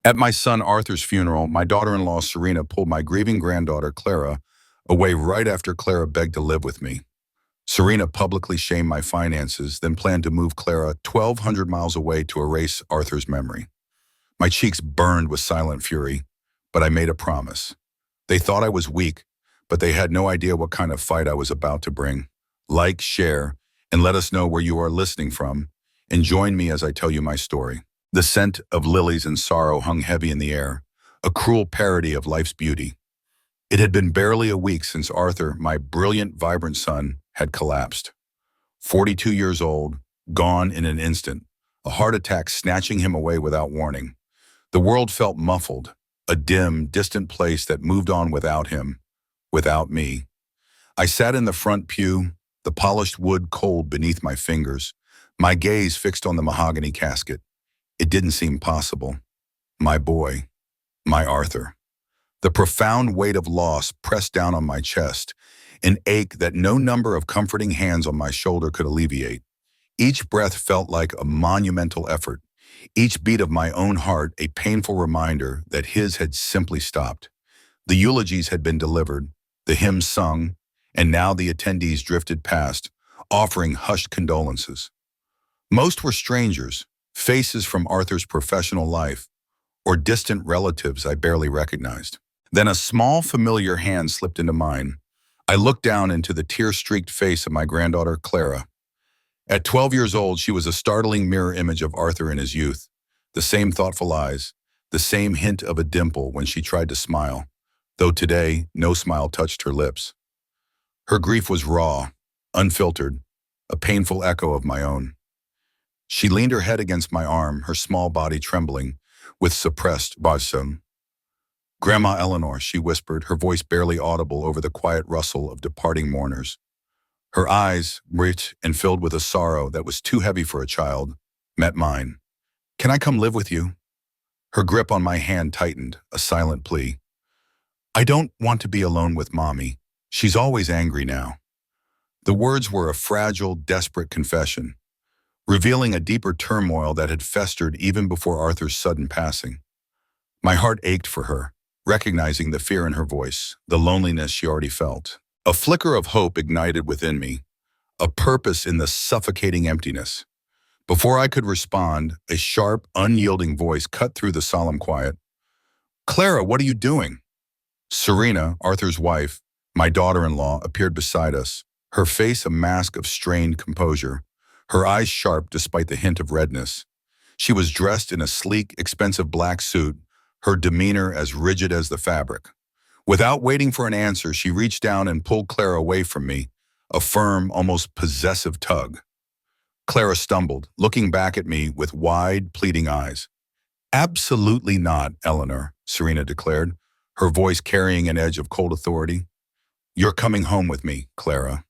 At my son Arthur's funeral, my daughter-in-law Serena pulled my grieving granddaughter Clara away right after Clara begged to live with me. Serena publicly shamed my finances, then planned to move Clara 1,200 miles away to erase Arthur's memory. My cheeks burned with silent fury, but I made a promise. They thought I was weak, but they had no idea what kind of fight I was about to bring. Like, share, and let us know where you are listening from, and join me as I tell you my story. The scent of lilies and sorrow hung heavy in the air, a cruel parody of life's beauty. It had been barely a week since Arthur, my brilliant, vibrant son, had collapsed. 42 years old, gone in an instant, a heart attack snatching him away without warning. The world felt muffled, a dim, distant place that moved on without him, without me. I sat in the front pew, the polished wood cold beneath my fingers, my gaze fixed on the mahogany casket. It didn't seem possible. My boy, my Arthur. The profound weight of loss pressed down on my chest, an ache that no number of comforting hands on my shoulder could alleviate. Each breath felt like a monumental effort, each beat of my own heart a painful reminder that his had simply stopped. The eulogies had been delivered, the hymns sung, and now the attendees drifted past, offering hushed condolences. Most were strangers, faces from Arthur's professional life, or distant relatives I barely recognized. Then a small, familiar hand slipped into mine. I looked down into the tear-streaked face of my granddaughter, Clara. At 12 years old, she was a startling mirror image of Arthur in his youth. The same thoughtful eyes, the same hint of a dimple when she tried to smile, though today, no smile touched her lips. Her grief was raw, unfiltered, a painful echo of my own. She leaned her head against my arm, her small body trembling, with suppressed bosom. "Grandma Eleanor," she whispered, her voice barely audible over the quiet rustle of departing mourners. Her eyes, rich and filled with a sorrow that was too heavy for a child, met mine. "Can I come live with you?" Her grip on my hand tightened, a silent plea. "I don't want to be alone with Mommy. She's always angry now." The words were a fragile, desperate confession, revealing a deeper turmoil that had festered even before Arthur's sudden passing. My heart ached for her, recognizing the fear in her voice, the loneliness she already felt. A flicker of hope ignited within me, a purpose in the suffocating emptiness. Before I could respond, a sharp, unyielding voice cut through the solemn quiet. "Clara, what are you doing?" Serena, Arthur's wife, my daughter-in-law, appeared beside us, her face a mask of strained composure, her eyes sharp despite the hint of redness. She was dressed in a sleek, expensive black suit, her demeanor as rigid as the fabric. Without waiting for an answer, she reached down and pulled Clara away from me, a firm, almost possessive tug. Clara stumbled, looking back at me with wide, pleading eyes. "Absolutely not, Eleanor," Serena declared, her voice carrying an edge of cold authority. "You're coming home with me, Clara."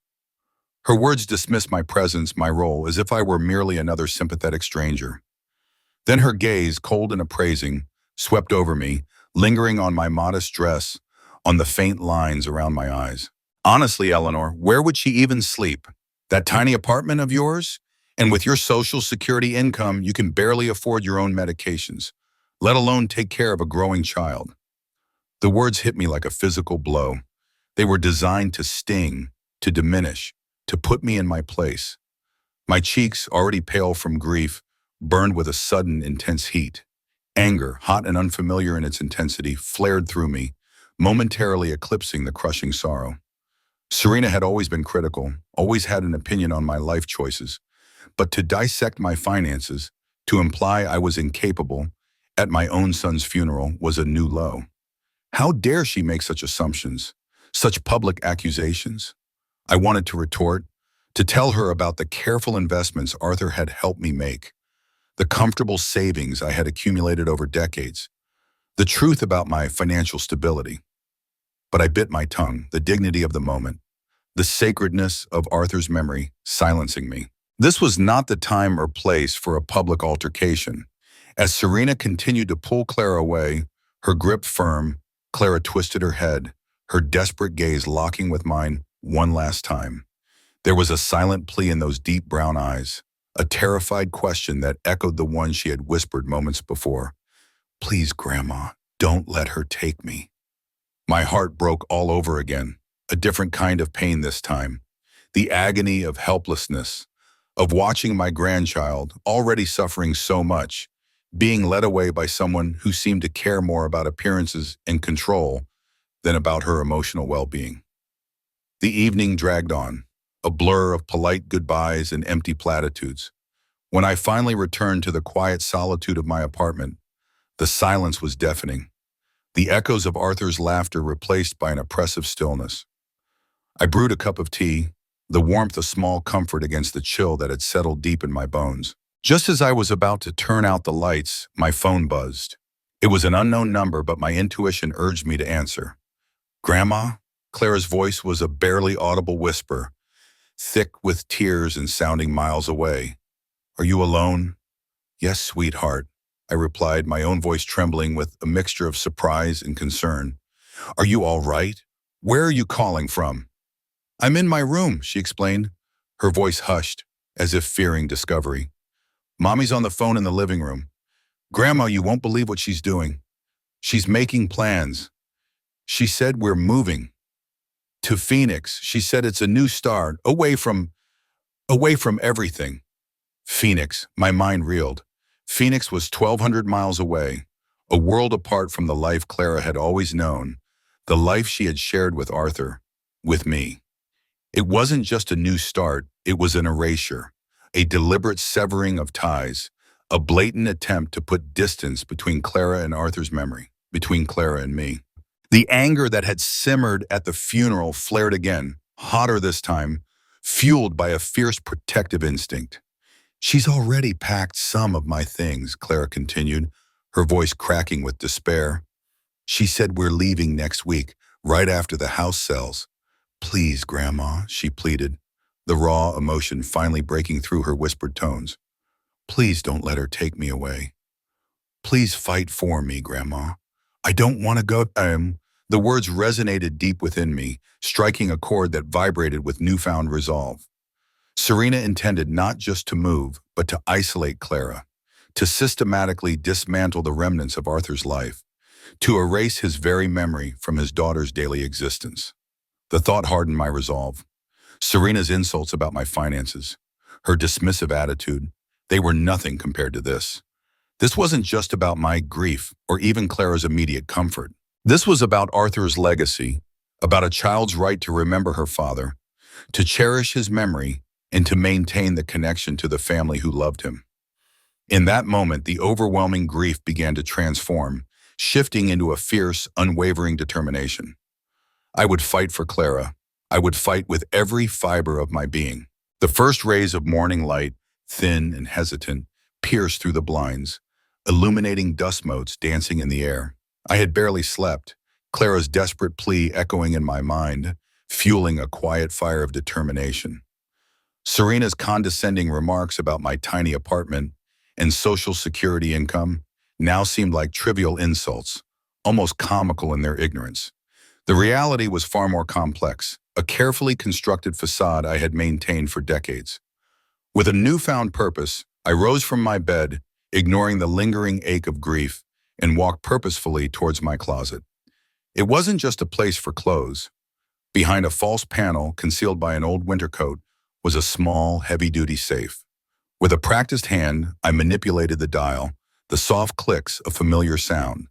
Her words dismissed my presence, my role, as if I were merely another sympathetic stranger. Then her gaze, cold and appraising, swept over me, lingering on my modest dress, on the faint lines around my eyes. "Honestly, Eleanor, where would she even sleep? That tiny apartment of yours? And with your Social Security income, you can barely afford your own medications, let alone take care of a growing child." The words hit me like a physical blow. They were designed to sting, to diminish, to put me in my place. My cheeks, already pale from grief, burned with a sudden, intense heat. Anger, hot and unfamiliar in its intensity, flared through me, momentarily eclipsing the crushing sorrow. Serena had always been critical, always had an opinion on my life choices, but to dissect my finances, to imply I was incapable, at my own son's funeral, was a new low. How dare she make such assumptions, such public accusations? I wanted to retort, to tell her about the careful investments Arthur had helped me make, the comfortable savings I had accumulated over decades, the truth about my financial stability. But I bit my tongue, the dignity of the moment, the sacredness of Arthur's memory silencing me. This was not the time or place for a public altercation. As Serena continued to pull Clara away, her grip firm, Clara twisted her head, her desperate gaze locking with mine one last time. There was a silent plea in those deep brown eyes, a terrified question that echoed the one she had whispered moments before. Please, Grandma, don't let her take me. My heart broke all over again, a different kind of pain this time. The agony of helplessness, of watching my grandchild, already suffering so much, being led away by someone who seemed to care more about appearances and control than about her emotional well-being. The evening dragged on, a blur of polite goodbyes and empty platitudes. When I finally returned to the quiet solitude of my apartment, the silence was deafening, the echoes of Arthur's laughter replaced by an oppressive stillness. I brewed a cup of tea, the warmth a small comfort against the chill that had settled deep in my bones. Just as I was about to turn out the lights, my phone buzzed. It was an unknown number, but my intuition urged me to answer. Grandma? Clara's voice was a barely audible whisper, thick with tears and sounding miles away. Are you alone? Yes, sweetheart, I replied, my own voice trembling with a mixture of surprise and concern. Are you all right? Where are you calling from? I'm in my room, she explained, her voice hushed, as if fearing discovery. Mommy's on the phone in the living room. Grandma, you won't believe what she's doing. She's making plans. She said we're moving to Phoenix. She said it's a new start, away from everything. Phoenix, my mind reeled. Phoenix was 1,200 miles away, a world apart from the life Clara had always known, the life she had shared with Arthur, with me. It wasn't just a new start, it was an erasure, a deliberate severing of ties, a blatant attempt to put distance between Clara and Arthur's memory, between Clara and me. The anger that had simmered at the funeral flared again, hotter this time, fueled by a fierce protective instinct. She's already packed some of my things, Clara continued, her voice cracking with despair. She said we're leaving next week, right after the house sells. Please, Grandma, she pleaded, the raw emotion finally breaking through her whispered tones. Please don't let her take me away. Please fight for me, Grandma. I don't want to go. The words resonated deep within me, striking a chord that vibrated with newfound resolve. Serena intended not just to move, but to isolate Clara, to systematically dismantle the remnants of Arthur's life, to erase his very memory from his daughter's daily existence. The thought hardened my resolve. Serena's insults about my finances, her dismissive attitude, they were nothing compared to this. This wasn't just about my grief or even Clara's immediate comfort. This was about Arthur's legacy, about a child's right to remember her father, to cherish his memory, and to maintain the connection to the family who loved him. In that moment, the overwhelming grief began to transform, shifting into a fierce, unwavering determination. I would fight for Clara. I would fight with every fiber of my being. The first rays of morning light, thin and hesitant, pierced through the blinds, illuminating dust motes dancing in the air. I had barely slept, Clara's desperate plea echoing in my mind, fueling a quiet fire of determination. Serena's condescending remarks about my tiny apartment and social security income now seemed like trivial insults, almost comical in their ignorance. The reality was far more complex, a carefully constructed facade I had maintained for decades. With a newfound purpose, I rose from my bed, ignoring the lingering ache of grief, and walked purposefully towards my closet. It wasn't just a place for clothes. Behind a false panel concealed by an old winter coat was a small, heavy-duty safe. With a practiced hand, I manipulated the dial, the soft clicks of familiar sound.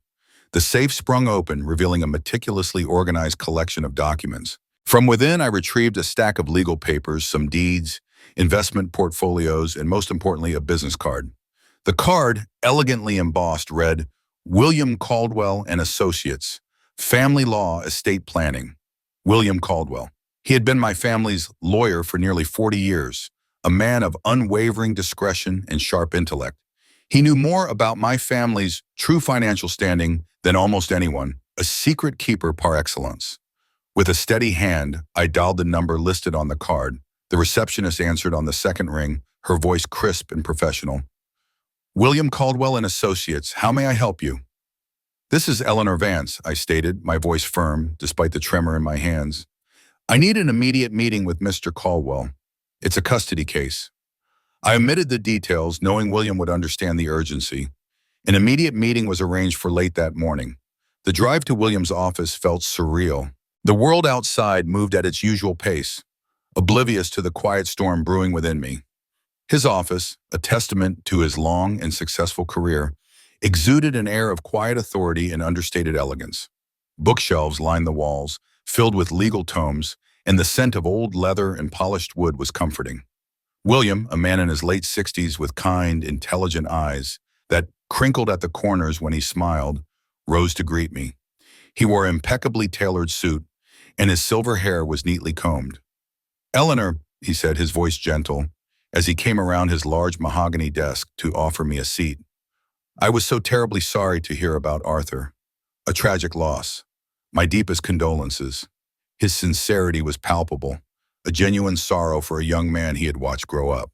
The safe sprung open, revealing a meticulously organized collection of documents. From within, I retrieved a stack of legal papers, some deeds, investment portfolios, and most importantly, a business card. The card, elegantly embossed, read, William Caldwell and Associates, Family Law Estate Planning. William Caldwell. He had been my family's lawyer for nearly 40 years, a man of unwavering discretion and sharp intellect. He knew more about my family's true financial standing than almost anyone, a secret keeper par excellence. With a steady hand, I dialed the number listed on the card. The receptionist answered on the second ring, her voice crisp and professional. William Caldwell and Associates, how may I help you? This is Eleanor Vance, I stated, my voice firm, despite the tremor in my hands. I need an immediate meeting with Mr. Caldwell. It's a custody case. I omitted the details, knowing William would understand the urgency. An immediate meeting was arranged for late that morning. The drive to William's office felt surreal. The world outside moved at its usual pace, oblivious to the quiet storm brewing within me. His office, a testament to his long and successful career, exuded an air of quiet authority and understated elegance. Bookshelves lined the walls, filled with legal tomes, and the scent of old leather and polished wood was comforting. William, a man in his late 60s with kind, intelligent eyes that crinkled at the corners when he smiled, rose to greet me. He wore an impeccably tailored suit, and his silver hair was neatly combed. "Eleanor," he said, his voice gentle, as he came around his large mahogany desk to offer me a seat. "I was so terribly sorry to hear about Arthur. A tragic loss. My deepest condolences." His sincerity was palpable, a genuine sorrow for a young man he had watched grow up.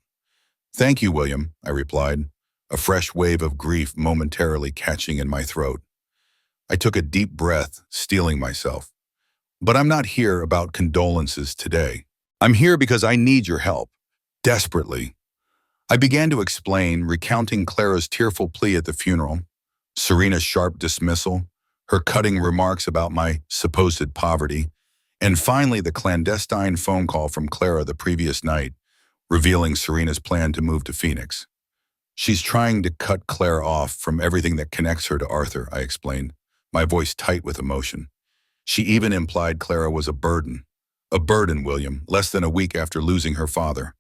"Thank you, William," I replied, a fresh wave of grief momentarily catching in my throat. I took a deep breath, steeling myself. "But I'm not here about condolences today. I'm here because I need your help. Desperately." I began to explain, recounting Clara's tearful plea at the funeral, Serena's sharp dismissal, her cutting remarks about my supposed poverty, and finally the clandestine phone call from Clara the previous night, revealing Serena's plan to move to Phoenix. "She's trying to cut Clara off from everything that connects her to Arthur," I explained, my voice tight with emotion. "She even implied Clara was a burden. A burden, William, less than a week after losing her father."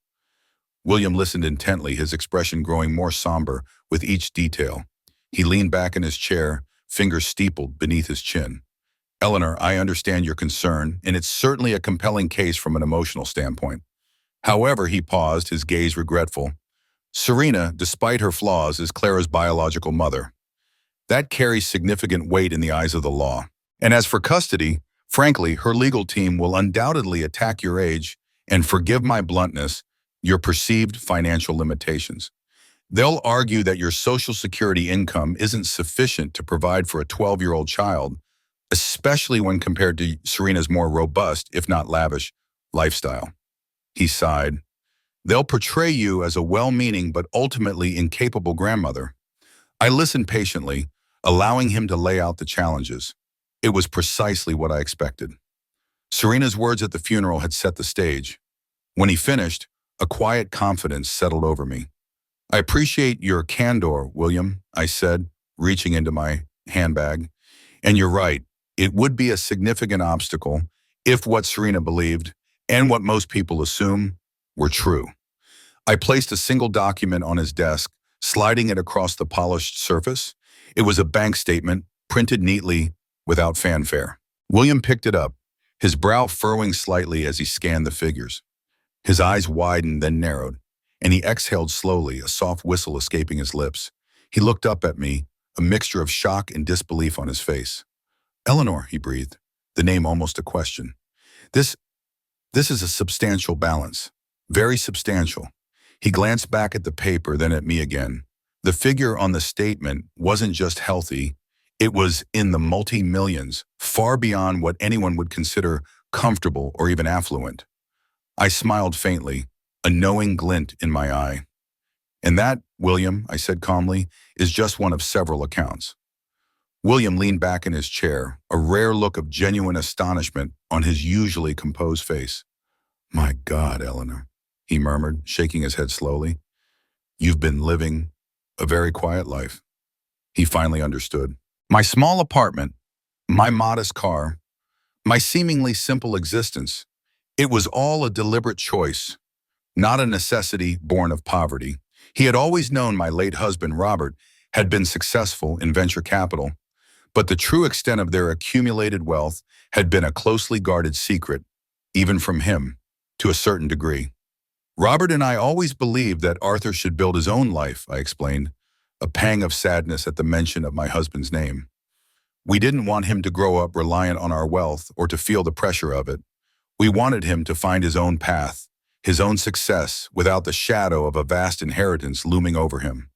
William listened intently, his expression growing more somber with each detail. He leaned back in his chair, fingers steepled beneath his chin. "Eleanor, I understand your concern, and it's certainly a compelling case from an emotional standpoint. However," he paused, his gaze regretful, "Serena, despite her flaws, is Clara's biological mother. That carries significant weight in the eyes of the law. And as for custody, frankly, her legal team will undoubtedly attack your age and, forgive my bluntness, your perceived financial limitations. They'll argue that your Social Security income isn't sufficient to provide for a 12-year-old child, especially when compared to Serena's more robust, if not lavish, lifestyle." He sighed. "They'll portray you as a well-meaning but ultimately incapable grandmother." I listened patiently, allowing him to lay out the challenges. It was precisely what I expected. Serena's words at the funeral had set the stage. When he finished, a quiet confidence settled over me. "I appreciate your candor, William," I said, reaching into my handbag. "And you're right, it would be a significant obstacle if what Serena believed, and what most people assume, were true." I placed a single document on his desk, sliding it across the polished surface. It was a bank statement, printed neatly, without fanfare. William picked it up, his brow furrowing slightly as he scanned the figures. His eyes widened, then narrowed, and he exhaled slowly, a soft whistle escaping his lips. He looked up at me, a mixture of shock and disbelief on his face. "Eleanor," he breathed, the name almost a question. This is a substantial balance. Very substantial." He glanced back at the paper, then at me again. The figure on the statement wasn't just healthy, it was in the multi-millions, far beyond what anyone would consider comfortable or even affluent. I smiled faintly, a knowing glint in my eye. "And that, William," I said calmly, "is just one of several accounts." William leaned back in his chair, a rare look of genuine astonishment on his usually composed face. "My God, Eleanor," he murmured, shaking his head slowly. "You've been living a very quiet life." He finally understood. My small apartment, my modest car, my seemingly simple existence, it was all a deliberate choice, not a necessity born of poverty. He had always known my late husband, Robert, had been successful in venture capital, but the true extent of their accumulated wealth had been a closely guarded secret, even from him, to a certain degree. "Robert and I always believed that Arthur should build his own life," I explained, a pang of sadness at the mention of my husband's name. "We didn't want him to grow up reliant on our wealth or to feel the pressure of it. We wanted him to find his own path, his own success, without the shadow of a vast inheritance looming over him."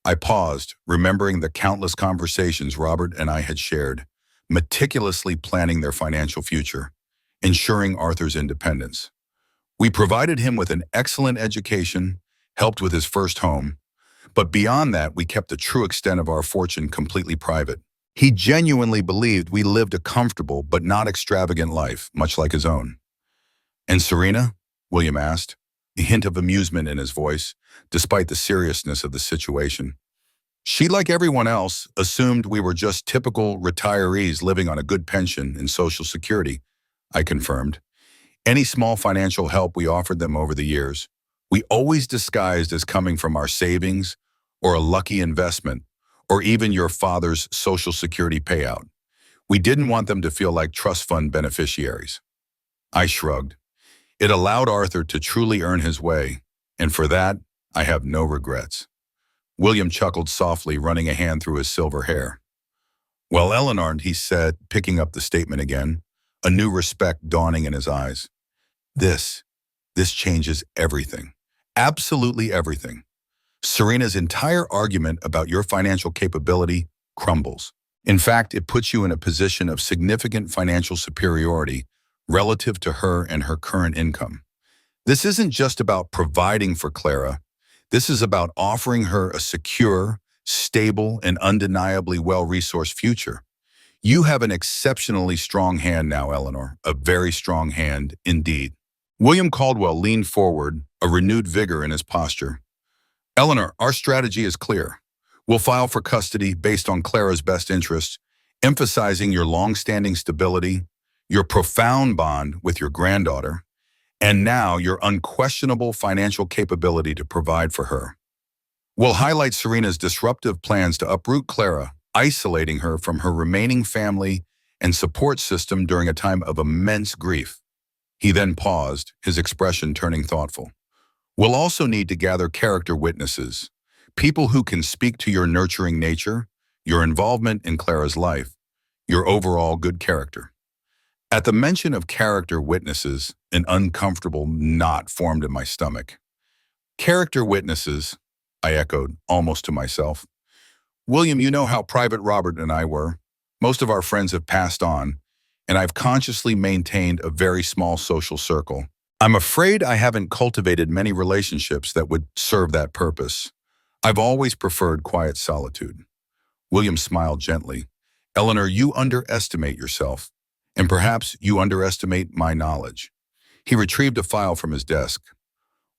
I paused, remembering the countless conversations Robert and I had shared, meticulously planning their financial future, ensuring Arthur's independence. We provided him with an excellent education, helped with his first home, But beyond that, we kept the true extent of our fortune completely private. He genuinely believed we lived a comfortable but not extravagant life, much like his own. And Serena? William asked, a hint of amusement in his voice, despite the seriousness of the situation. She, like everyone else, assumed we were just typical retirees living on a good pension and Social Security, I confirmed. Any small financial help we offered them over the years, we always disguised as coming from our savings or a lucky investment or even your father's Social Security payout. We didn't want them to feel like trust fund beneficiaries. I shrugged. It allowed Arthur to truly earn his way, and for that, I have no regrets. William chuckled softly, running a hand through his silver hair. Well, Eleanor, he said, picking up the statement again, a new respect dawning in his eyes. This changes everything. Absolutely everything. Serena's entire argument about your financial capability crumbles. In fact, it puts you in a position of significant financial superiority relative to her and her current income. This isn't just about providing for Clara. This is about offering her a secure, stable, and undeniably well-resourced future. You have an exceptionally strong hand now, Eleanor, a very strong hand indeed. William Caldwell leaned forward, a renewed vigor in his posture. Eleanor, our strategy is clear. We'll file for custody based on Clara's best interests, emphasizing your long-standing stability, your profound bond with your granddaughter, and now your unquestionable financial capability to provide for her. We'll highlight Serena's disruptive plans to uproot Clara, isolating her from her remaining family and support system during a time of immense grief. He then paused, his expression turning thoughtful. We'll also need to gather character witnesses, people who can speak to your nurturing nature, your involvement in Clara's life, your overall good character. At the mention of character witnesses, an uncomfortable knot formed in my stomach. Character witnesses, I echoed, almost to myself. William, you know how private Robert and I were. Most of our friends have passed on, and I've consciously maintained a very small social circle. I'm afraid I haven't cultivated many relationships that would serve that purpose. I've always preferred quiet solitude. William smiled gently. Eleanor, you underestimate yourself, and perhaps you underestimate my knowledge. He retrieved a file from his desk.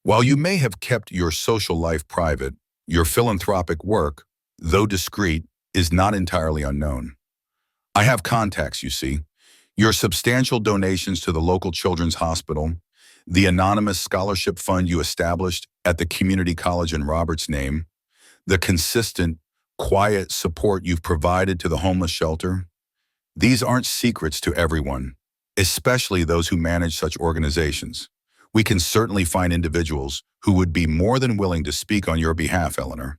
While you may have kept your social life private, your philanthropic work, though discreet, is not entirely unknown. I have contacts, you see. Your substantial donations to the local children's hospital, the anonymous scholarship fund you established at the community college in Robert's name, the consistent, quiet support you've provided to the homeless shelter. These aren't secrets to everyone, especially those who manage such organizations. We can certainly find individuals who would be more than willing to speak on your behalf, Eleanor.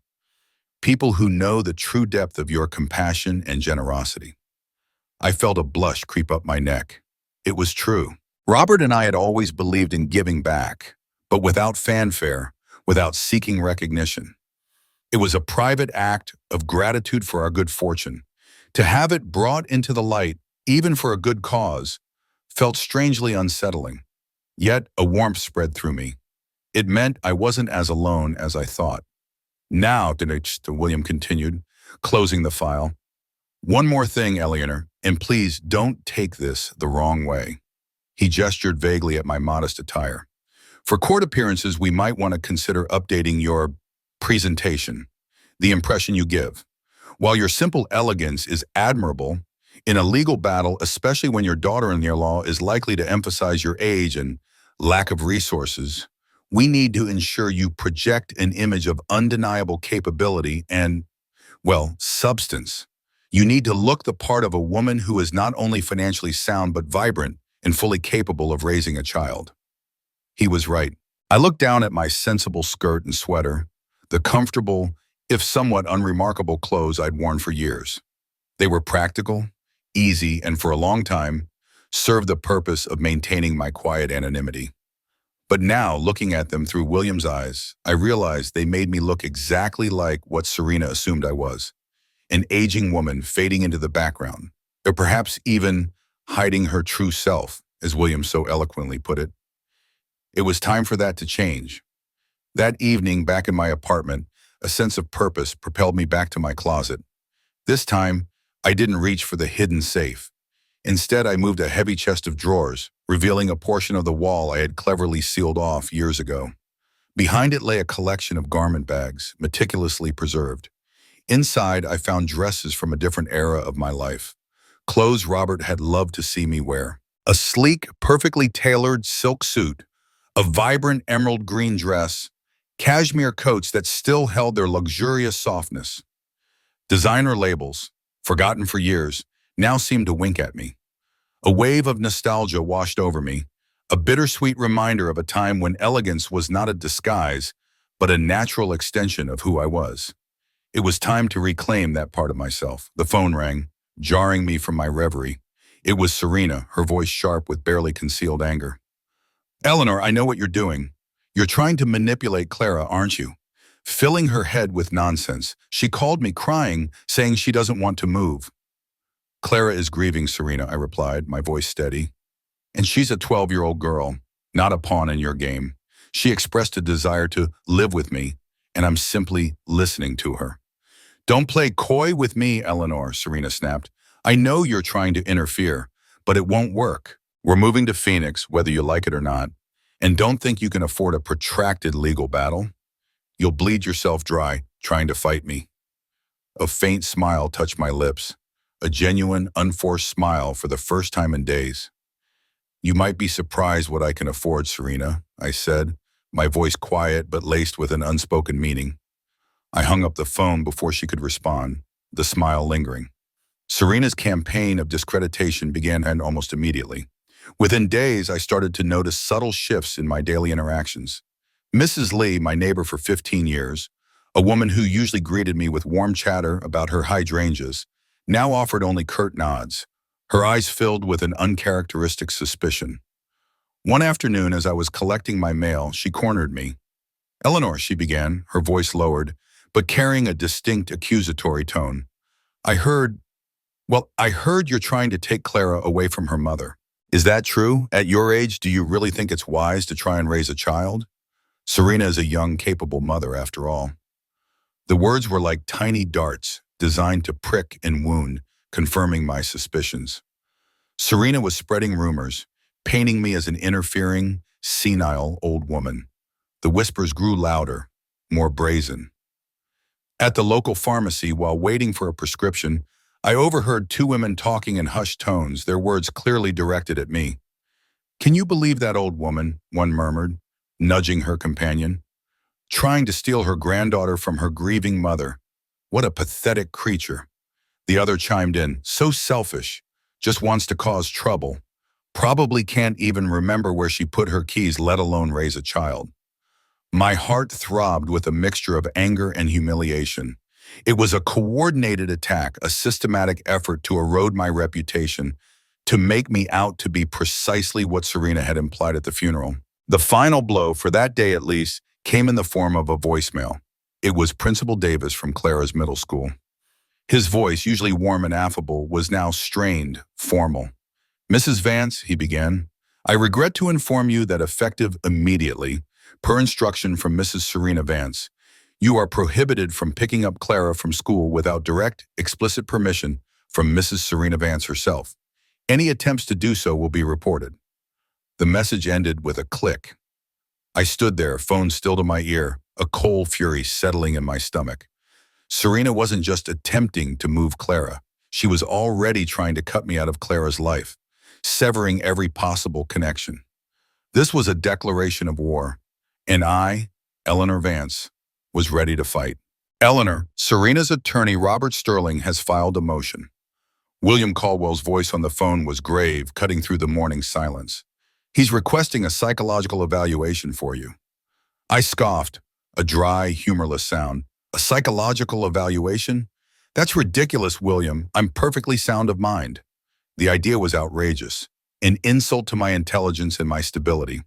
People who know the true depth of your compassion and generosity. I felt a blush creep up my neck. It was true. Robert and I had always believed in giving back, but without fanfare, without seeking recognition. It was a private act of gratitude for our good fortune. To have it brought into the light, even for a good cause, felt strangely unsettling. Yet a warmth spread through me. It meant I wasn't as alone as I thought. Now, William continued, closing the file. One more thing, Eleanor, and please don't take this the wrong way. He gestured vaguely at my modest attire. For court appearances, we might want to consider updating your presentation, the impression you give. While your simple elegance is admirable, in a legal battle, especially when your daughter-in-law is likely to emphasize your age and lack of resources, we need to ensure you project an image of undeniable capability and, well, substance. You need to look the part of a woman who is not only financially sound but vibrant and fully capable of raising a child. He was right. I looked down at my sensible skirt and sweater, the comfortable, if somewhat unremarkable clothes I'd worn for years. They were practical, easy, and for a long time, served the purpose of maintaining my quiet anonymity. But now, looking at them through William's eyes, I realized they made me look exactly like what Serena assumed I was. An aging woman fading into the background, or perhaps even hiding her true self, as William so eloquently put it. It was time for that to change. That evening, back in my apartment, A sense of purpose propelled me back to my closet. This time, I didn't reach for the hidden safe. Instead, I moved a heavy chest of drawers, revealing a portion of the wall I had cleverly sealed off years ago. Behind it lay a collection of garment bags, meticulously preserved. Inside, I found dresses from a different era of my life. Clothes Robert had loved to see me wear. A sleek, perfectly tailored silk suit, a vibrant emerald green dress, cashmere coats that still held their luxurious softness. Designer labels, forgotten for years, now seemed to wink at me. A wave of nostalgia washed over me, a bittersweet reminder of a time when elegance was not a disguise, but a natural extension of who I was. It was time to reclaim that part of myself. The phone rang, jarring me from my reverie. It was Serena, her voice sharp with barely concealed anger. "Eleanor, I know what you're doing. You're trying to manipulate Clara, aren't you?" Filling her head with nonsense, she called me crying, saying she doesn't want to move. "Clara is grieving, Serena," I replied, my voice steady. "And she's a 12-year-old girl, not a pawn in your game. She expressed a desire to live with me, and I'm simply listening to her." "Don't play coy with me, Eleanor," Serena snapped. "I know you're trying to interfere, but it won't work. We're moving to Phoenix, whether you like it or not, and don't think you can afford a protracted legal battle. You'll bleed yourself dry trying to fight me." A faint smile touched my lips, a genuine, unforced smile for the first time in days. "You might be surprised what I can afford, Serena," I said, my voice quiet but laced with an unspoken meaning. I hung up the phone before she could respond, the smile lingering. Serena's campaign of discreditation began almost immediately. Within days, I started to notice subtle shifts in my daily interactions. Mrs. Lee, my neighbor for 15 years, a woman who usually greeted me with warm chatter about her hydrangeas, now offered only curt nods, her eyes filled with an uncharacteristic suspicion. One afternoon, as I was collecting my mail, she cornered me. "Eleanor," she began, her voice lowered, but carrying a distinct accusatory tone. I heard you're trying to take Clara away from her mother. Is that true? At your age, do you really think it's wise to try and raise a child? Serena is a young, capable mother, after all." The words were like tiny darts, designed to prick and wound, confirming my suspicions. Serena was spreading rumors, painting me as an interfering, senile old woman. The whispers grew louder, more brazen. At the local pharmacy, while waiting for a prescription, I overheard two women talking in hushed tones, their words clearly directed at me. "Can you believe that old woman?" one murmured, nudging her companion. "Trying to steal her granddaughter from her grieving mother. What a pathetic creature." The other chimed in, "So selfish, just wants to cause trouble. Probably can't even remember where she put her keys, let alone raise a child." My heart throbbed with a mixture of anger and humiliation. It was a coordinated attack, a systematic effort to erode my reputation, to make me out to be precisely what Serena had implied at the funeral. The final blow, for that day at least, came in the form of a voicemail. It was Principal Davis from Clara's middle school. His voice, usually warm and affable, was now strained, formal. "Mrs. Vance," he began, "I regret to inform you that effective immediately, per instruction from Mrs. Serena Vance, you are prohibited from picking up Clara from school without direct, explicit permission from Mrs. Serena Vance herself. Any attempts to do so will be reported." The message ended with a click. I stood there, phone still to my ear, a cold fury settling in my stomach. Serena wasn't just attempting to move Clara. She was already trying to cut me out of Clara's life, severing every possible connection. This was a declaration of war, and I, Eleanor Vance, was ready to fight. "Eleanor, Serena's attorney Robert Sterling has filed a motion." William Caldwell's voice on the phone was grave, cutting through the morning silence. "He's requesting a psychological evaluation for you." I scoffed, a dry, humorless sound. "A psychological evaluation? That's ridiculous, William. I'm perfectly sound of mind." The idea was outrageous, an insult to my intelligence and my stability.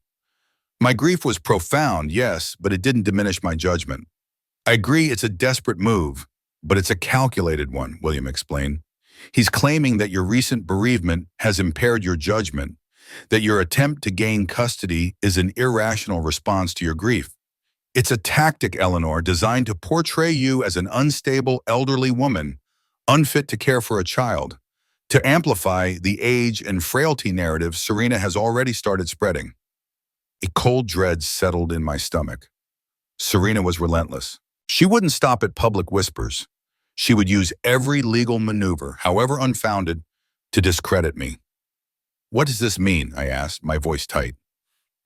"My grief was profound, yes, but it didn't diminish my judgment." "I agree it's a desperate move, but it's a calculated one," William explained. "He's claiming that your recent bereavement has impaired your judgment, that your attempt to gain custody is an irrational response to your grief. It's a tactic, Eleanor, designed to portray you as an unstable elderly woman, unfit to care for a child, to amplify the age and frailty narrative Serena has already started spreading. A cold dread settled in my stomach. Serena was relentless. She wouldn't stop at public whispers. She would use every legal maneuver, however unfounded, to discredit me. "What does this mean?" I asked, my voice tight.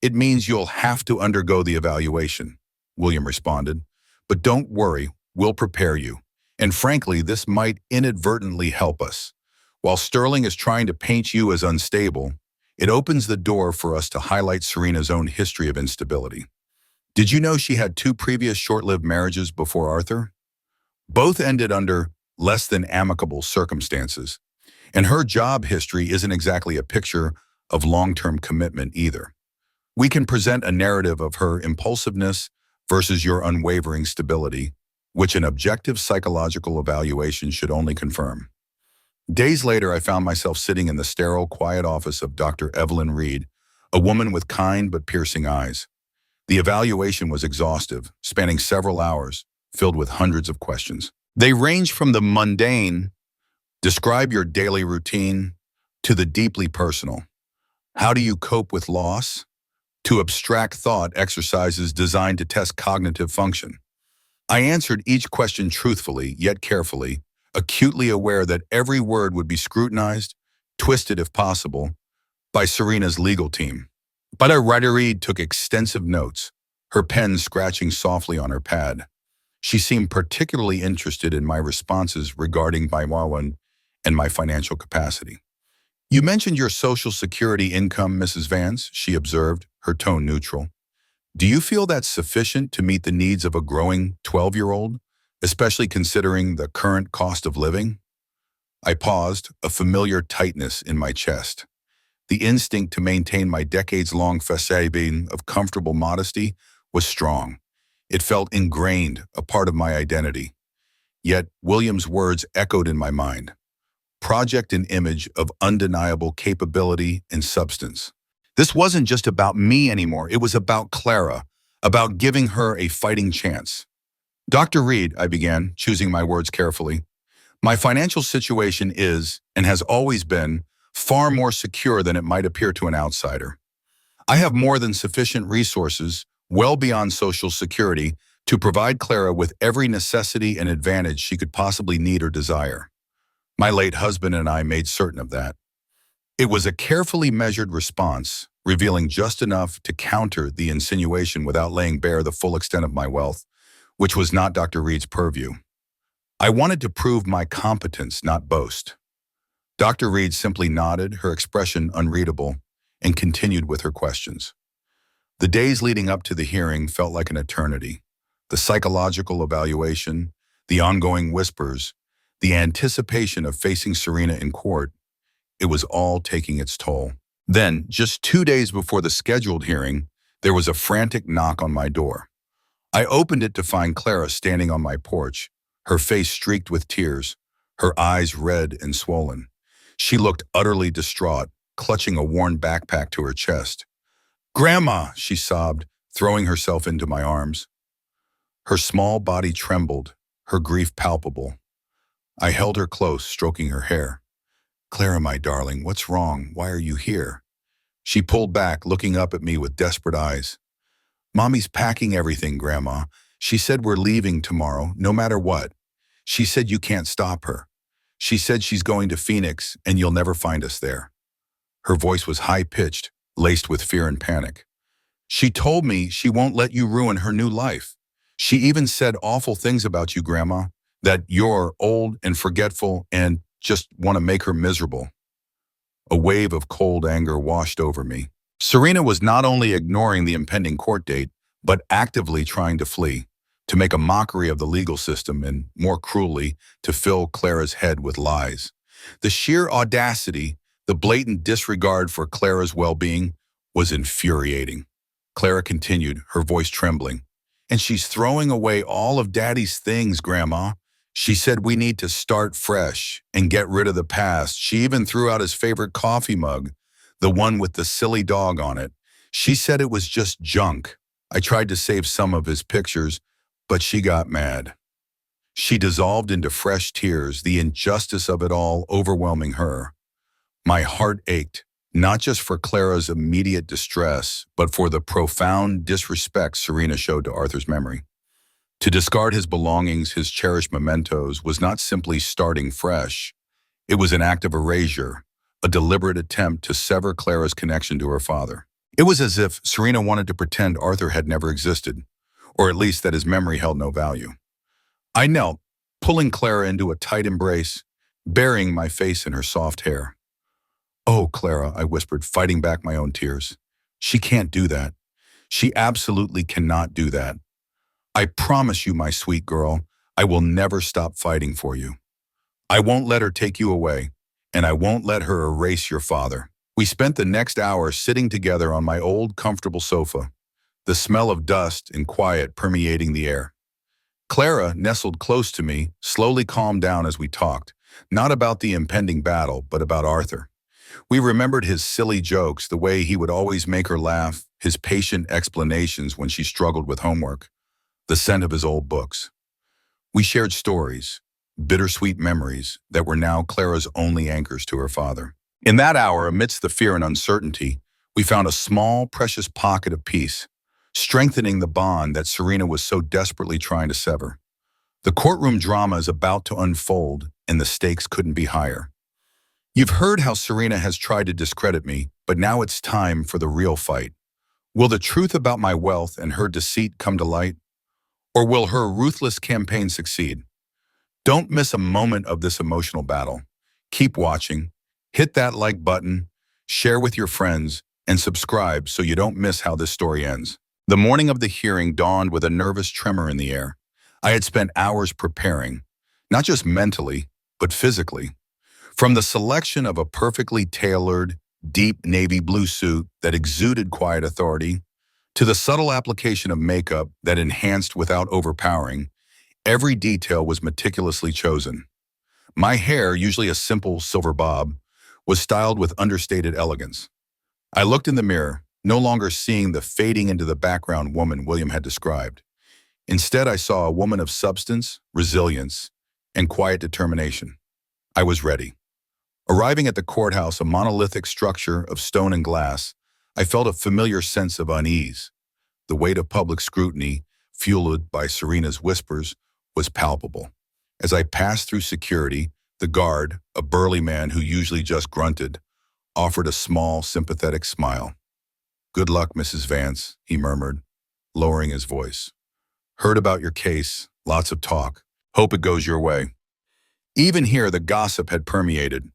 "It means you'll have to undergo the evaluation," William responded. "But don't worry, we'll prepare you. And frankly, this might inadvertently help us. While Sterling is trying to paint you as unstable, it opens the door for us to highlight Serena's own history of instability. Did you know she had 2 previous short-lived marriages before Arthur? Both ended under less than amicable circumstances. And her job history isn't exactly a picture of long-term commitment either. We can present a narrative of her impulsiveness versus your unwavering stability, which an objective psychological evaluation should only confirm." Days later, I found myself sitting in the sterile, quiet office of Dr. Evelyn Reed, a woman with kind but piercing eyes. The evaluation was exhaustive, spanning several hours, filled with hundreds of questions. They range from the mundane, "Describe your daily routine," to the deeply personal, "How do you cope with loss?" to abstract thought exercises designed to test cognitive function. I answered each question truthfully, yet carefully, acutely aware that every word would be scrutinized, twisted if possible, by Serena's legal team. But Dr. Reed took extensive notes, her pen scratching softly on her pad. She seemed particularly interested in my responses regarding my Wawan and my financial capacity. "You mentioned your Social Security income, Mrs. Vance," she observed, her tone neutral. "Do you feel that's sufficient to meet the needs of a growing 12-year-old, especially considering the current cost of living?" I paused, a familiar tightness in my chest. The instinct to maintain my decades-long facade of comfortable modesty was strong. It felt ingrained, a part of my identity. Yet William's words echoed in my mind. Project an image of undeniable capability and substance. This wasn't just about me anymore. It was about Clara, about giving her a fighting chance. "Dr. Reed," I began, choosing my words carefully, "my financial situation is, and has always been, far more secure than it might appear to an outsider. I have more than sufficient resources, well beyond Social Security, to provide Clara with every necessity and advantage she could possibly need or desire. My late husband and I made certain of that." It was a carefully measured response, revealing just enough to counter the insinuation without laying bare the full extent of my wealth, which was not Dr. Reed's purview. I wanted to prove my competence, not boast. Dr. Reed simply nodded, her expression unreadable, and continued with her questions. The days leading up to the hearing felt like an eternity. The psychological evaluation, the ongoing whispers, the anticipation of facing Serena in court, it was all taking its toll. Then, just 2 days before the scheduled hearing, there was a frantic knock on my door. I opened it to find Clara standing on my porch, her face streaked with tears, her eyes red and swollen. She looked utterly distraught, clutching a worn backpack to her chest. "Grandma," she sobbed, throwing herself into my arms. Her small body trembled, her grief palpable. I held her close, stroking her hair. "Clara, my darling, what's wrong? Why are you here?" She pulled back, looking up at me with desperate eyes. "Mommy's packing everything, Grandma. She said we're leaving tomorrow, no matter what. She said you can't stop her. She said she's going to Phoenix, and you'll never find us there." Her voice was high-pitched, laced with fear and panic. "She told me she won't let you ruin her new life. She even said awful things about you, Grandma, that you're old and forgetful and just want to make her miserable." A wave of cold anger washed over me. Serena was not only ignoring the impending court date, but actively trying to flee, to make a mockery of the legal system and, more cruelly, to fill Clara's head with lies. The sheer audacity, the blatant disregard for Clara's well-being was infuriating. Clara continued, her voice trembling. "And she's throwing away all of Daddy's things, Grandma. She said we need to start fresh and get rid of the past. She even threw out his favorite coffee mug, the one with the silly dog on it. She said it was just junk." I tried to save some of his pictures, but she got mad. She dissolved into fresh tears, the injustice of it all overwhelming her. My heart ached, not just for Clara's immediate distress, but for the profound disrespect Serena showed to Arthur's memory. To discard his belongings, his cherished mementos, was not simply starting fresh. It was an act of erasure, a deliberate attempt to sever Clara's connection to her father. It was as if Serena wanted to pretend Arthur had never existed, or at least that his memory held no value. I knelt, pulling Clara into a tight embrace, burying my face in her soft hair. "Oh, Clara," I whispered, fighting back my own tears. "She can't do that. She absolutely cannot do that. I promise you, my sweet girl, I will never stop fighting for you. I won't let her take you away, and I won't let her erase your father." We spent the next hour sitting together on my old, comfortable sofa, the smell of dust and quiet permeating the air. Clara, nestled close to me, slowly calmed down as we talked, not about the impending battle, but about Arthur. We remembered his silly jokes, the way he would always make her laugh, his patient explanations when she struggled with homework, the scent of his old books. We shared stories, bittersweet memories that were now Clara's only anchors to her father. In that hour, amidst the fear and uncertainty, we found a small, precious pocket of peace, strengthening the bond that Serena was so desperately trying to sever. The courtroom drama is about to unfold, and the stakes couldn't be higher. You've heard how Serena has tried to discredit me, but now it's time for the real fight. Will the truth about my wealth and her deceit come to light? Or will her ruthless campaign succeed? Don't miss a moment of this emotional battle. Keep watching, hit that like button, share with your friends, and subscribe so you don't miss how this story ends. The morning of the hearing dawned with a nervous tremor in the air. I had spent hours preparing, not just mentally, but physically. From the selection of a perfectly tailored, deep navy blue suit that exuded quiet authority, to the subtle application of makeup that enhanced without overpowering, every detail was meticulously chosen. My hair, usually a simple silver bob, was styled with understated elegance. I looked in the mirror, no longer seeing the fading into the background woman William had described. Instead, I saw a woman of substance, resilience, and quiet determination. I was ready. Arriving at the courthouse, a monolithic structure of stone and glass, I felt a familiar sense of unease. The weight of public scrutiny, fueled by Serena's whispers, was palpable. As I passed through security, the guard, a burly man who usually just grunted, offered a small, sympathetic smile. "Good luck, Mrs. Vance," he murmured, lowering his voice. "Heard about your case, lots of talk. Hope it goes your way." Even here, the gossip had permeated.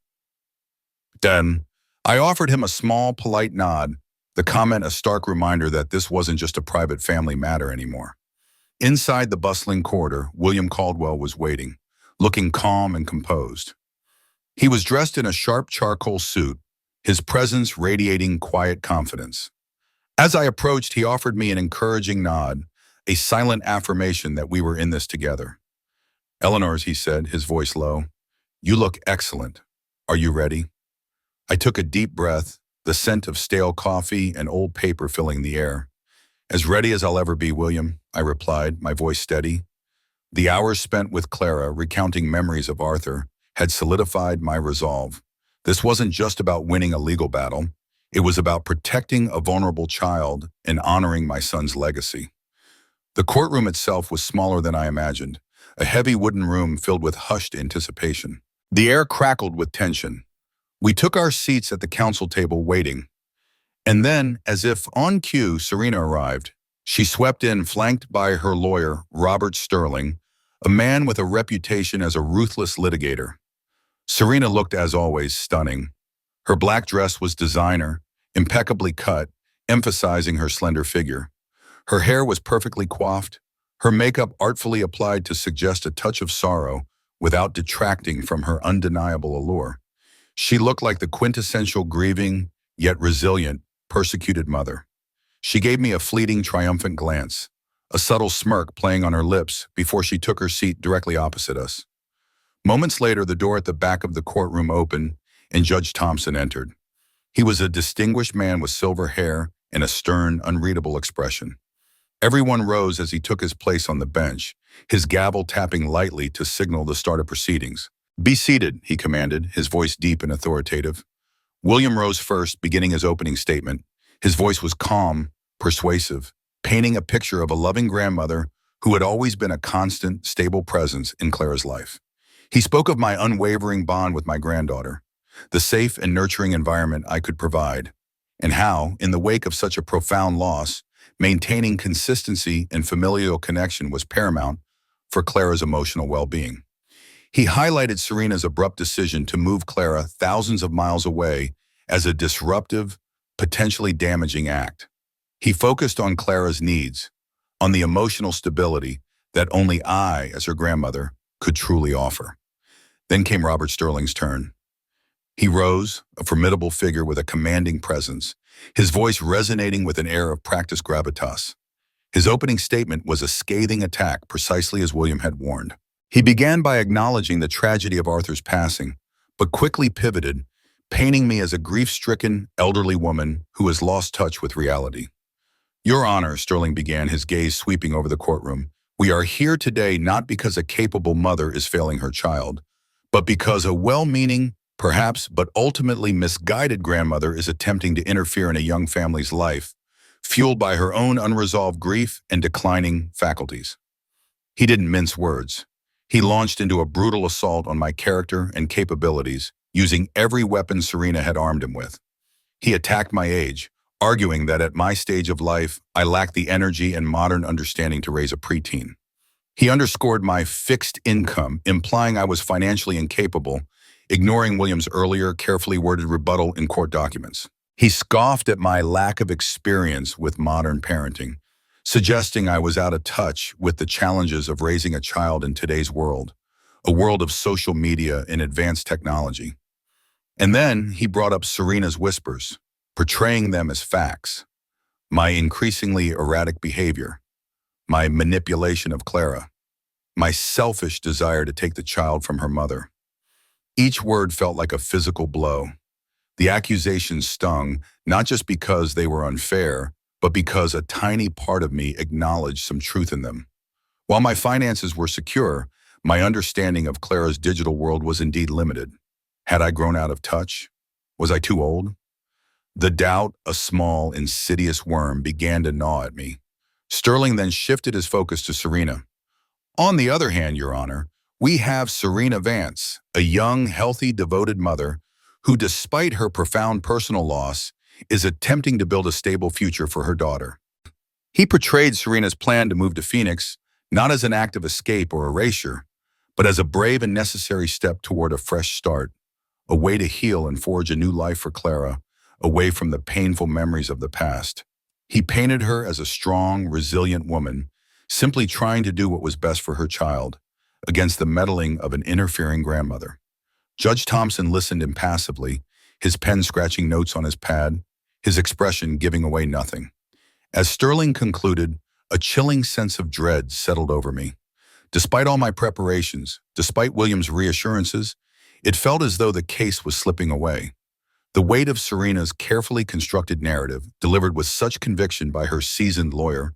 Then, I offered him a small, polite nod, the comment a stark reminder that this wasn't just a private family matter anymore. Inside the bustling corridor, William Caldwell was waiting, looking calm and composed. He was dressed in a sharp charcoal suit, his presence radiating quiet confidence. As I approached, he offered me an encouraging nod, a silent affirmation that we were in this together. "Eleanor's," he said, his voice low. "You look excellent. Are you ready?" I took a deep breath, the scent of stale coffee and old paper filling the air. "As ready as I'll ever be, William," I replied, my voice steady. The hours spent with Clara, recounting memories of Arthur, had solidified my resolve. This wasn't just about winning a legal battle. It was about protecting a vulnerable child and honoring my son's legacy. The courtroom itself was smaller than I imagined, a heavy wooden room filled with hushed anticipation. The air crackled with tension. We took our seats at the counsel table waiting. And then, as if on cue, Serena arrived. She swept in, flanked by her lawyer, Robert Sterling, a man with a reputation as a ruthless litigator. Serena looked, as always, stunning. Her black dress was designer, impeccably cut, emphasizing her slender figure. Her hair was perfectly coiffed, her makeup artfully applied to suggest a touch of sorrow without detracting from her undeniable allure. She looked like the quintessential grieving, yet resilient, persecuted mother. She gave me a fleeting, triumphant glance, a subtle smirk playing on her lips before she took her seat directly opposite us. Moments later, the door at the back of the courtroom opened, and Judge Thompson entered. He was a distinguished man with silver hair and a stern, unreadable expression. Everyone rose as he took his place on the bench, his gavel tapping lightly to signal the start of proceedings. "Be seated," he commanded, his voice deep and authoritative. William rose first, beginning his opening statement. His voice was calm, persuasive, painting a picture of a loving grandmother who had always been a constant, stable presence in Clara's life. He spoke of my unwavering bond with my granddaughter, the safe and nurturing environment I could provide, and how, in the wake of such a profound loss, maintaining consistency and familial connection was paramount for Clara's emotional well-being. He highlighted Serena's abrupt decision to move Clara thousands of miles away as a disruptive, potentially damaging act. He focused on Clara's needs, on the emotional stability that only I, as her grandmother, could truly offer. Then came Robert Sterling's turn. He rose, a formidable figure with a commanding presence, his voice resonating with an air of practiced gravitas. His opening statement was a scathing attack, precisely as William had warned. He began by acknowledging the tragedy of Arthur's passing, but quickly pivoted, painting me as a grief-stricken, elderly woman who has lost touch with reality. "Your Honor," Sterling began, his gaze sweeping over the courtroom, "we are here today not because a capable mother is failing her child, but because a well-meaning, perhaps, but ultimately misguided grandmother is attempting to interfere in a young family's life, fueled by her own unresolved grief and declining faculties." He didn't mince words. He launched into a brutal assault on my character and capabilities, using every weapon Serena had armed him with. He attacked my age, arguing that at my stage of life, I lacked the energy and modern understanding to raise a preteen. He underscored my fixed income, implying I was financially incapable, ignoring William's earlier, carefully worded rebuttal in court documents. He scoffed at my lack of experience with modern parenting, suggesting I was out of touch with the challenges of raising a child in today's world, a world of social media and advanced technology. And then he brought up Serena's whispers, portraying them as facts, my increasingly erratic behavior, my manipulation of Clara, my selfish desire to take the child from her mother. Each word felt like a physical blow. The accusations stung, not just because they were unfair, but because a tiny part of me acknowledged some truth in them. While my finances were secure, my understanding of Clara's digital world was indeed limited. Had I grown out of touch? Was I too old? The doubt, a small, insidious worm, began to gnaw at me. Sterling then shifted his focus to Serena. "On the other hand, Your Honor, we have Serena Vance, a young, healthy, devoted mother who, despite her profound personal loss, is attempting to build a stable future for her daughter." He portrayed Serena's plan to move to Phoenix not as an act of escape or erasure, but as a brave and necessary step toward a fresh start, a way to heal and forge a new life for Clara, away from the painful memories of the past. He painted her as a strong, resilient woman, simply trying to do what was best for her child, against the meddling of an interfering grandmother. Judge Thompson listened impassively, his pen scratching notes on his pad, his expression giving away nothing. As Sterling concluded, a chilling sense of dread settled over me. Despite all my preparations, despite William's reassurances, it felt as though the case was slipping away. The weight of Serena's carefully constructed narrative, delivered with such conviction by her seasoned lawyer,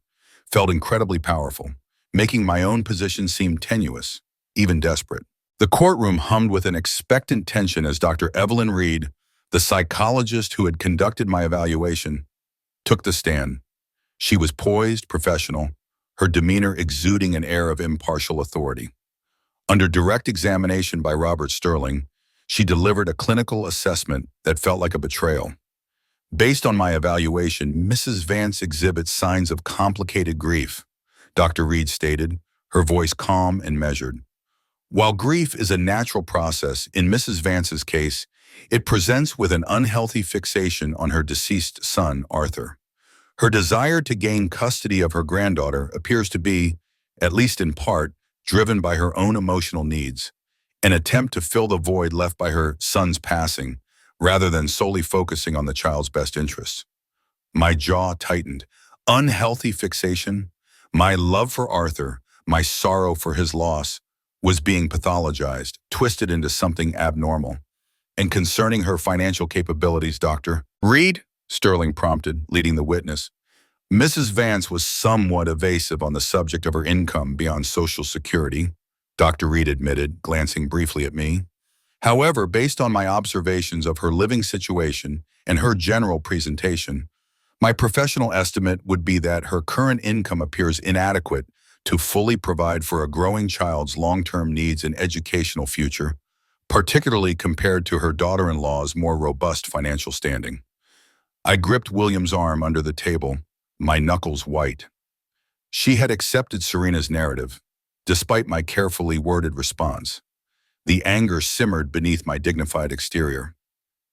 felt incredibly powerful, making my own position seem tenuous, even desperate. The courtroom hummed with an expectant tension as Dr. Evelyn Reed, the psychologist who had conducted my evaluation, took the stand. She was poised, professional, her demeanor exuding an air of impartial authority. Under direct examination by Robert Sterling, she delivered a clinical assessment that felt like a betrayal. "Based on my evaluation, Mrs. Vance exhibits signs of complicated grief," Dr. Reed stated, her voice calm and measured. "While grief is a natural process, in Mrs. Vance's case, it presents with an unhealthy fixation on her deceased son, Arthur. Her desire to gain custody of her granddaughter appears to be, at least in part, driven by her own emotional needs, an attempt to fill the void left by her son's passing, rather than solely focusing on the child's best interests." My jaw tightened. Unhealthy fixation? My love for Arthur, my sorrow for his loss, was being pathologized, twisted into something abnormal. "And concerning her financial capabilities, Dr. Reed," Sterling prompted, leading the witness, Mrs. Vance was somewhat evasive on the subject of her income beyond Social Security, Dr. Reed admitted, glancing briefly at me. However, based on my observations of her living situation and her general presentation, my professional estimate would be that her current income appears inadequate to fully provide for a growing child's long-term needs and educational future, particularly compared to her daughter-in-law's more robust financial standing. I gripped William's arm under the table, my knuckles white. She had accepted Serena's narrative, despite my carefully worded response. The anger simmered beneath my dignified exterior.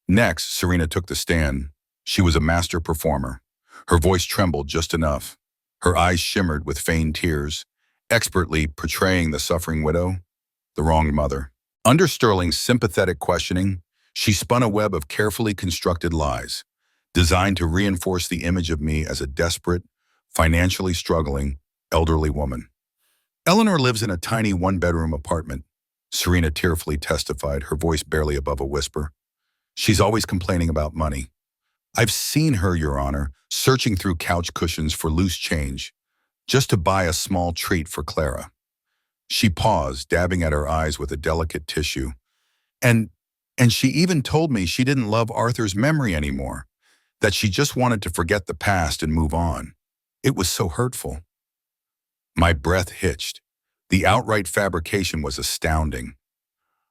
Next, Serena took the stand. She was a master performer. Her voice trembled just enough. Her eyes shimmered with feigned tears, expertly portraying the suffering widow, the wronged mother. Under Sterling's sympathetic questioning, she spun a web of carefully constructed lies, designed to reinforce the image of me as a desperate, financially struggling, elderly woman. Eleanor lives in a tiny one-bedroom apartment, Serena tearfully testified, her voice barely above a whisper. She's always complaining about money. I've seen her, Your Honor, searching through couch cushions for loose change, just to buy a small treat for Clara. She paused, dabbing at her eyes with a delicate tissue. And she even told me she didn't love Arthur's memory anymore, that she just wanted to forget the past and move on. It was so hurtful. My breath hitched. The outright fabrication was astounding.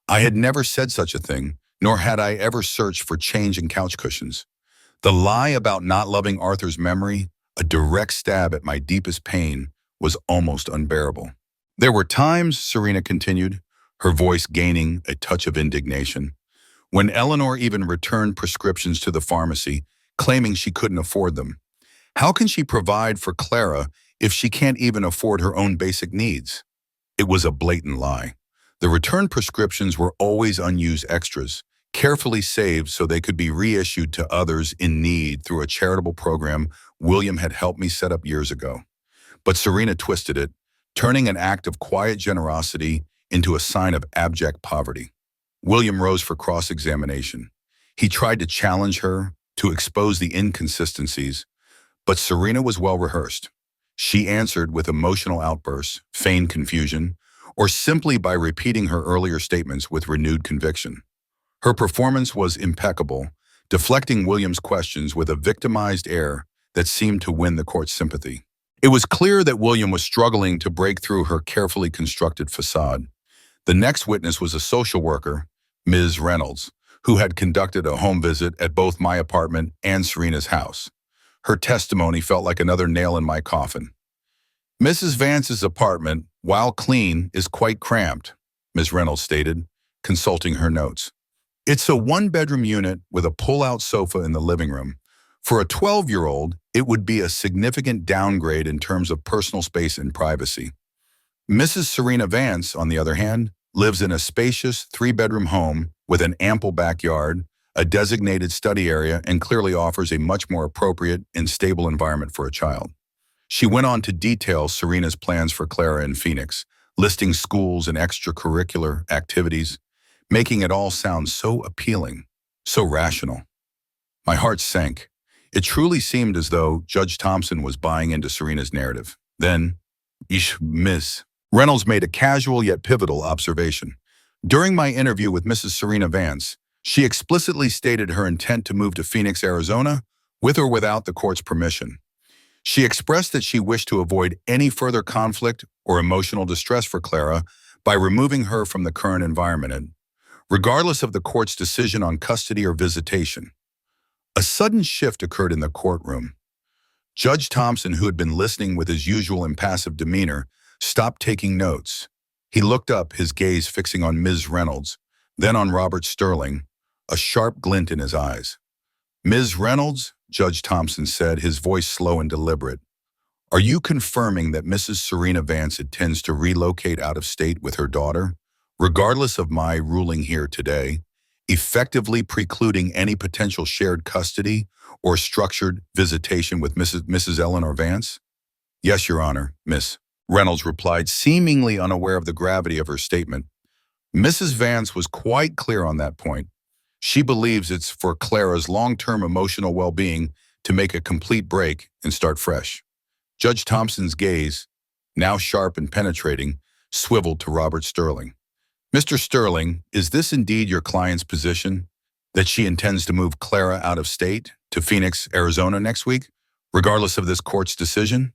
I had never said such a thing, nor had I ever searched for change in couch cushions. The lie about not loving Arthur's memory, a direct stab at my deepest pain, was almost unbearable. There were times, Serena continued, her voice gaining a touch of indignation, when Eleanor even returned prescriptions to the pharmacy, claiming she couldn't afford them. How can she provide for Clara if she can't even afford her own basic needs? It was a blatant lie. The return prescriptions were always unused extras, carefully saved so they could be reissued to others in need through a charitable program William had helped me set up years ago. But Serena twisted it, turning an act of quiet generosity into a sign of abject poverty. William rose for cross-examination. He tried to challenge her, to expose the inconsistencies, but Serena was well-rehearsed. She answered with emotional outbursts, feigned confusion, or simply by repeating her earlier statements with renewed conviction. Her performance was impeccable, deflecting William's questions with a victimized air that seemed to win the court's sympathy. It was clear that William was struggling to break through her carefully constructed facade. The next witness was a social worker, Ms. Reynolds, who had conducted a home visit at both my apartment and Serena's house. Her testimony felt like another nail in my coffin. Mrs. Vance's apartment, while clean, is quite cramped, Ms. Reynolds stated, consulting her notes. It's a one-bedroom unit with a pull-out sofa in the living room. For a 12-year-old, it would be a significant downgrade in terms of personal space and privacy. Mrs. Serena Vance, on the other hand, lives in a spacious three-bedroom home with an ample backyard, a designated study area, and clearly offers a much more appropriate and stable environment for a child. She went on to detail Serena's plans for Clara in Phoenix, listing schools and extracurricular activities, making it all sound so appealing, so rational. My heart sank. It truly seemed as though Judge Thompson was buying into Serena's narrative. Then, Miss Reynolds made a casual yet pivotal observation. During my interview with Mrs. Serena Vance, she explicitly stated her intent to move to Phoenix, Arizona, with or without the court's permission. She expressed that she wished to avoid any further conflict or emotional distress for Clara by removing her from the current environment, regardless of the court's decision on custody or visitation. A sudden shift occurred in the courtroom. Judge Thompson, who had been listening with his usual impassive demeanor, stopped taking notes. He looked up, his gaze fixing on Ms. Reynolds, then on Robert Sterling, a sharp glint in his eyes. Ms. Reynolds, Judge Thompson said, his voice slow and deliberate, are you confirming that Mrs. Serena Vance intends to relocate out of state with her daughter, regardless of my ruling here today, effectively precluding any potential shared custody or structured visitation with Mrs. Eleanor Vance? Yes, Your Honor, Miss Reynolds replied, seemingly unaware of the gravity of her statement. Mrs. Vance was quite clear on that point. She believes it's for Clara's long-term emotional well-being to make a complete break and start fresh. Judge Thompson's gaze, now sharp and penetrating, swiveled to Robert Sterling. Mr. Sterling, is this indeed your client's position, that she intends to move Clara out of state to Phoenix, Arizona next week, regardless of this court's decision?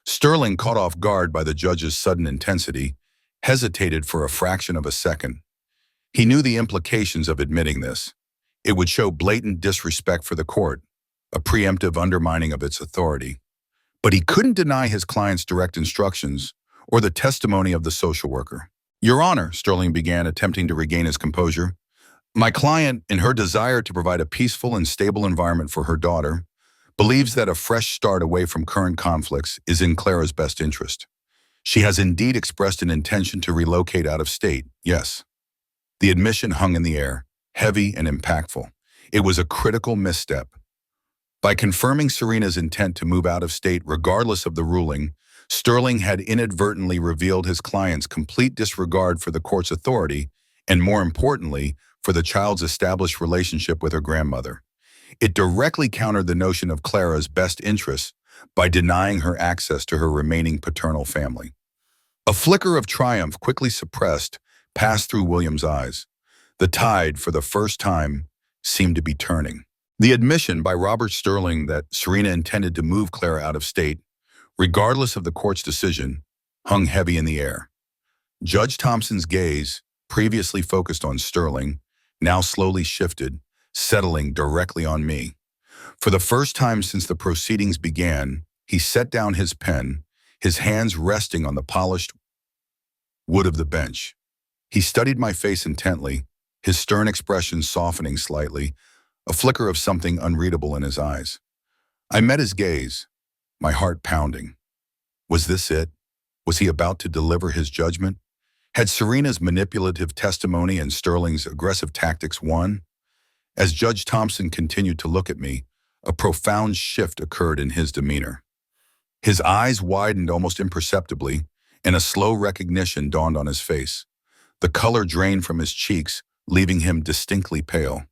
Sterling, caught off guard by the judge's sudden intensity, hesitated for a fraction of a second. He knew the implications of admitting this. It would show blatant disrespect for the court, a preemptive undermining of its authority. But he couldn't deny his client's direct instructions or the testimony of the social worker. Your Honor, Sterling began, attempting to regain his composure, my client, in her desire to provide a peaceful and stable environment for her daughter, believes that a fresh start away from current conflicts is in Clara's best interest. She has indeed expressed an intention to relocate out of state, yes. The admission hung in the air, heavy and impactful. It was a critical misstep. By confirming Serena's intent to move out of state regardless of the ruling, Sterling had inadvertently revealed his client's complete disregard for the court's authority and, more importantly, for the child's established relationship with her grandmother. It directly countered the notion of Clara's best interests by denying her access to her remaining paternal family. A flicker of triumph, quickly suppressed, passed through William's eyes. The tide, for the first time, seemed to be turning. The admission by Robert Sterling that Serena intended to move Clara out of state, regardless of the court's decision, hung heavy in the air. Judge Thompson's gaze, previously focused on Sterling, now slowly shifted, settling directly on me. For the first time since the proceedings began, he set down his pen, his hands resting on the polished wood of the bench. He studied my face intently, his stern expression softening slightly, a flicker of something unreadable in his eyes. I met his gaze, my heart pounding. Was this it? Was he about to deliver his judgment? Had Serena's manipulative testimony and Sterling's aggressive tactics won? As Judge Thompson continued to look at me, a profound shift occurred in his demeanor. His eyes widened almost imperceptibly, and a slow recognition dawned on his face. The color drained from his cheeks, leaving him distinctly pale.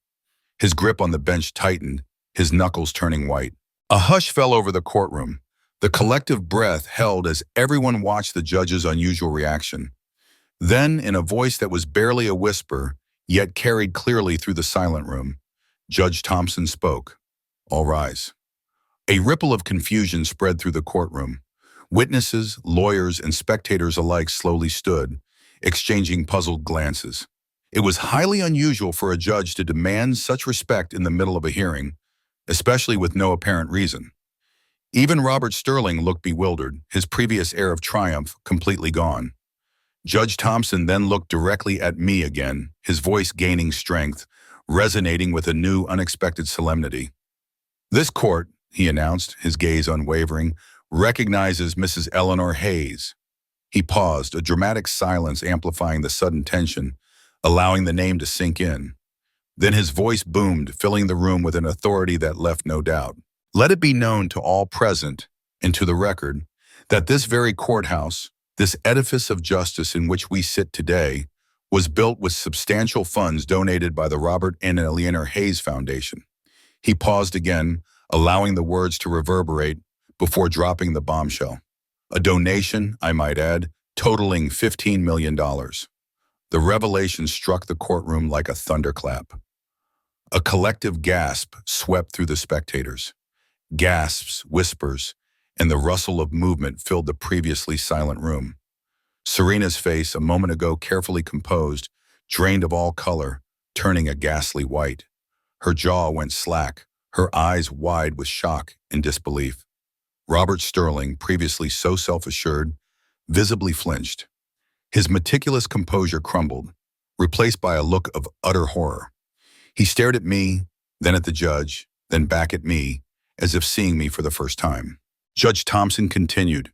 His grip on the bench tightened, his knuckles turning white. A hush fell over the courtroom. The collective breath held as everyone watched the judge's unusual reaction. Then, in a voice that was barely a whisper, yet carried clearly through the silent room, Judge Thompson spoke. All rise. A ripple of confusion spread through the courtroom. Witnesses, lawyers, and spectators alike slowly stood, exchanging puzzled glances. It was highly unusual for a judge to demand such respect in the middle of a hearing, especially with no apparent reason. Even Robert Sterling looked bewildered, his previous air of triumph completely gone. Judge Thompson then looked directly at me again, his voice gaining strength, resonating with a new, unexpected solemnity. This court, he announced, his gaze unwavering, recognizes Mrs. Eleanor Hayes. He paused, a dramatic silence amplifying the sudden tension, allowing the name to sink in. Then his voice boomed, filling the room with an authority that left no doubt. Let it be known to all present, and to the record, that this very courthouse, this edifice of justice in which we sit today, was built with substantial funds donated by the Robert and Eleanor Hayes Foundation. He paused again, allowing the words to reverberate before dropping the bombshell. A donation, I might add, totaling $15 million. The revelation struck the courtroom like a thunderclap. A collective gasp swept through the spectators. Gasps, whispers, and the rustle of movement filled the previously silent room. Serena's face, a moment ago carefully composed, drained of all color, turning a ghastly white. Her jaw went slack, her eyes wide with shock and disbelief. Robert Sterling, previously so self-assured, visibly flinched. His meticulous composure crumbled, replaced by a look of utter horror. He stared at me, then at the judge, then back at me, as if seeing me for the first time. Judge Thompson continued,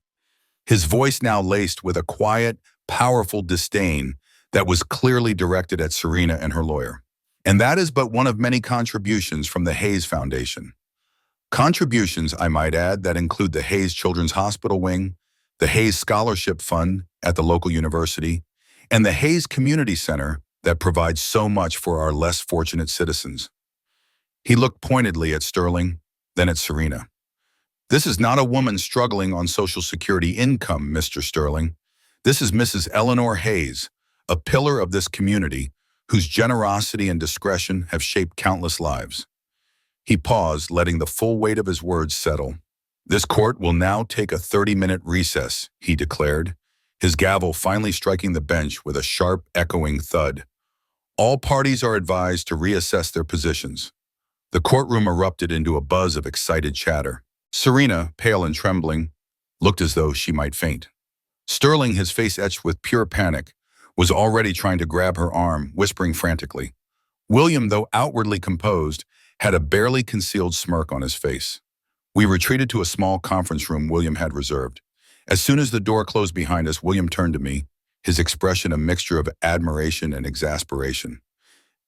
his voice now laced with a quiet, powerful disdain that was clearly directed at Serena and her lawyer. And that is but one of many contributions from the Hayes Foundation. Contributions, I might add, that include the Hayes Children's Hospital Wing, the Hayes Scholarship Fund at the local university, and the Hayes Community Center that provides so much for our less fortunate citizens. He looked pointedly at Sterling, then at Serena. This is not a woman struggling on Social Security income, Mr. Sterling. This is Mrs. Eleanor Hayes, a pillar of this community whose generosity and discretion have shaped countless lives. He paused, letting the full weight of his words settle. This court will now take a 30-minute recess, he declared, his gavel finally striking the bench with a sharp, echoing thud. All parties are advised to reassess their positions. The courtroom erupted into a buzz of excited chatter. Serena, pale and trembling, looked as though she might faint. Sterling, his face etched with pure panic, was already trying to grab her arm, whispering frantically. William, though outwardly composed, had a barely concealed smirk on his face. We retreated to a small conference room William had reserved. As soon as the door closed behind us, William turned to me, his expression a mixture of admiration and exasperation.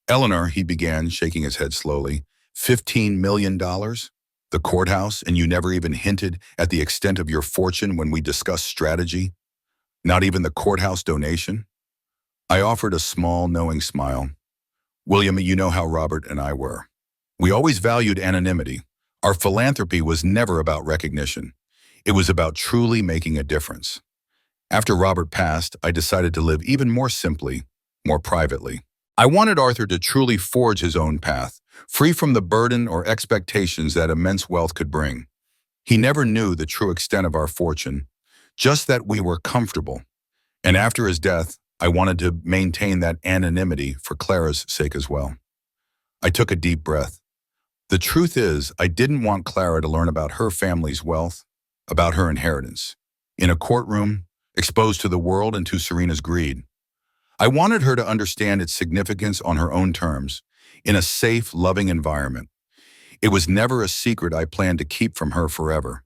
Eleanor, he began, shaking his head slowly, $15 million? The courthouse, and you never even hinted at the extent of your fortune when we discussed strategy? Not even the courthouse donation? I offered a small, knowing smile. William, you know how Robert and I were. We always valued anonymity. Our philanthropy was never about recognition. It was about truly making a difference. After Robert passed, I decided to live even more simply, more privately. I wanted Arthur to truly forge his own path, free from the burden or expectations that immense wealth could bring. He never knew the true extent of our fortune, just that we were comfortable. And after his death, I wanted to maintain that anonymity for Clara's sake as well. I took a deep breath. The truth is, I didn't want Clara to learn about her family's wealth, about her inheritance. In a courtroom, exposed to the world and to Serena's greed. I wanted her to understand its significance on her own terms, in a safe, loving environment. It was never a secret I planned to keep from her forever.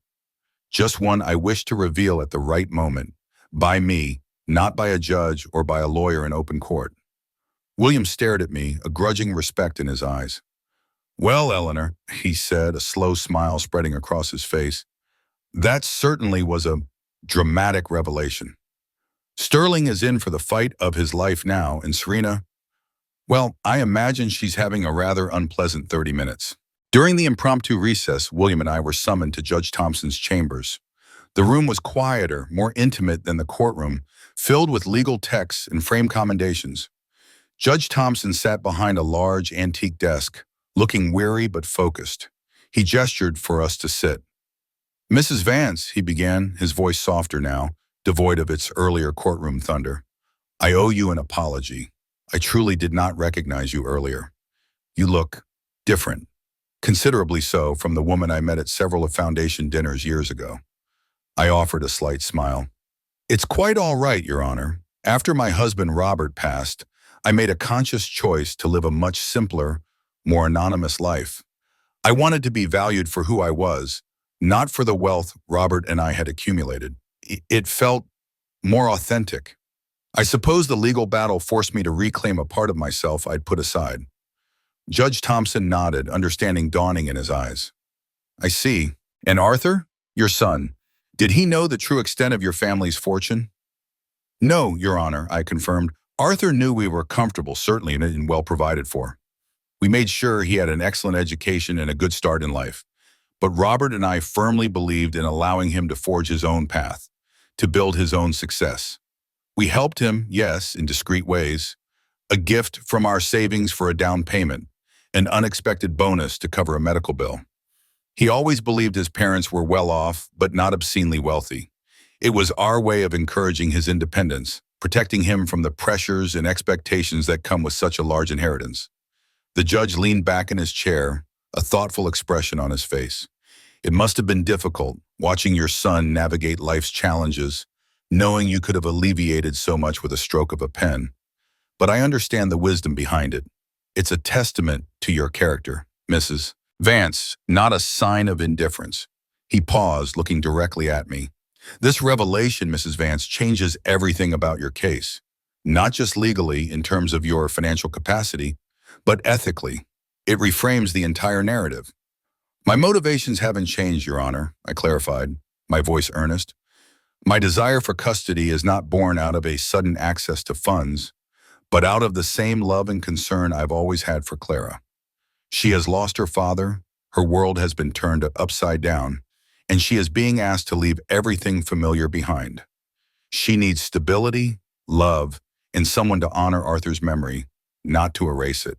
Just one I wished to reveal at the right moment, by me, not by a judge or by a lawyer in open court. William stared at me, a grudging respect in his eyes. Well, Eleanor, he said, a slow smile spreading across his face, that certainly was a dramatic revelation. Sterling is in for the fight of his life now, and Serena, well, I imagine she's having a rather unpleasant 30 minutes. During the impromptu recess, William and I were summoned to Judge Thompson's chambers. The room was quieter, more intimate than the courtroom, filled with legal texts and framed commendations. Judge Thompson sat behind a large, antique desk, looking weary but focused. He gestured for us to sit. Mrs. Vance, he began, his voice softer now, devoid of its earlier courtroom thunder. I owe you an apology. I truly did not recognize you earlier. You look different, considerably so from the woman I met at several of Foundation dinners years ago. I offered a slight smile. It's quite all right, Your Honor. After my husband Robert passed, I made a conscious choice to live a much simpler, more anonymous life. I wanted to be valued for who I was, not for the wealth Robert and I had accumulated. It felt more authentic. I suppose the legal battle forced me to reclaim a part of myself I'd put aside. Judge Thompson nodded, understanding dawning in his eyes. I see. And Arthur, your son, did he know the true extent of your family's fortune? No, Your Honor, I confirmed. Arthur knew we were comfortable, certainly, and well provided for. We made sure he had an excellent education and a good start in life. But Robert and I firmly believed in allowing him to forge his own path, to build his own success. We helped him, yes, in discreet ways. A gift from our savings for a down payment, an unexpected bonus to cover a medical bill. He always believed his parents were well off, but not obscenely wealthy. It was our way of encouraging his independence, protecting him from the pressures and expectations that come with such a large inheritance. The judge leaned back in his chair, a thoughtful expression on his face. It must have been difficult, watching your son navigate life's challenges, knowing you could have alleviated so much with a stroke of a pen. But I understand the wisdom behind it. It's a testament to your character, Mrs. Vance, not a sign of indifference. He paused, looking directly at me. This revelation, Mrs. Vance, changes everything about your case. Not just legally, in terms of your financial capacity, but ethically. It reframes the entire narrative. My motivations haven't changed, Your Honor, I clarified, my voice earnest. My desire for custody is not born out of a sudden access to funds, but out of the same love and concern I've always had for Clara. She has lost her father, Her world has been turned upside down, and she is being asked to leave everything familiar behind. She needs stability, love, and someone to honor Arthur's memory, not to erase it.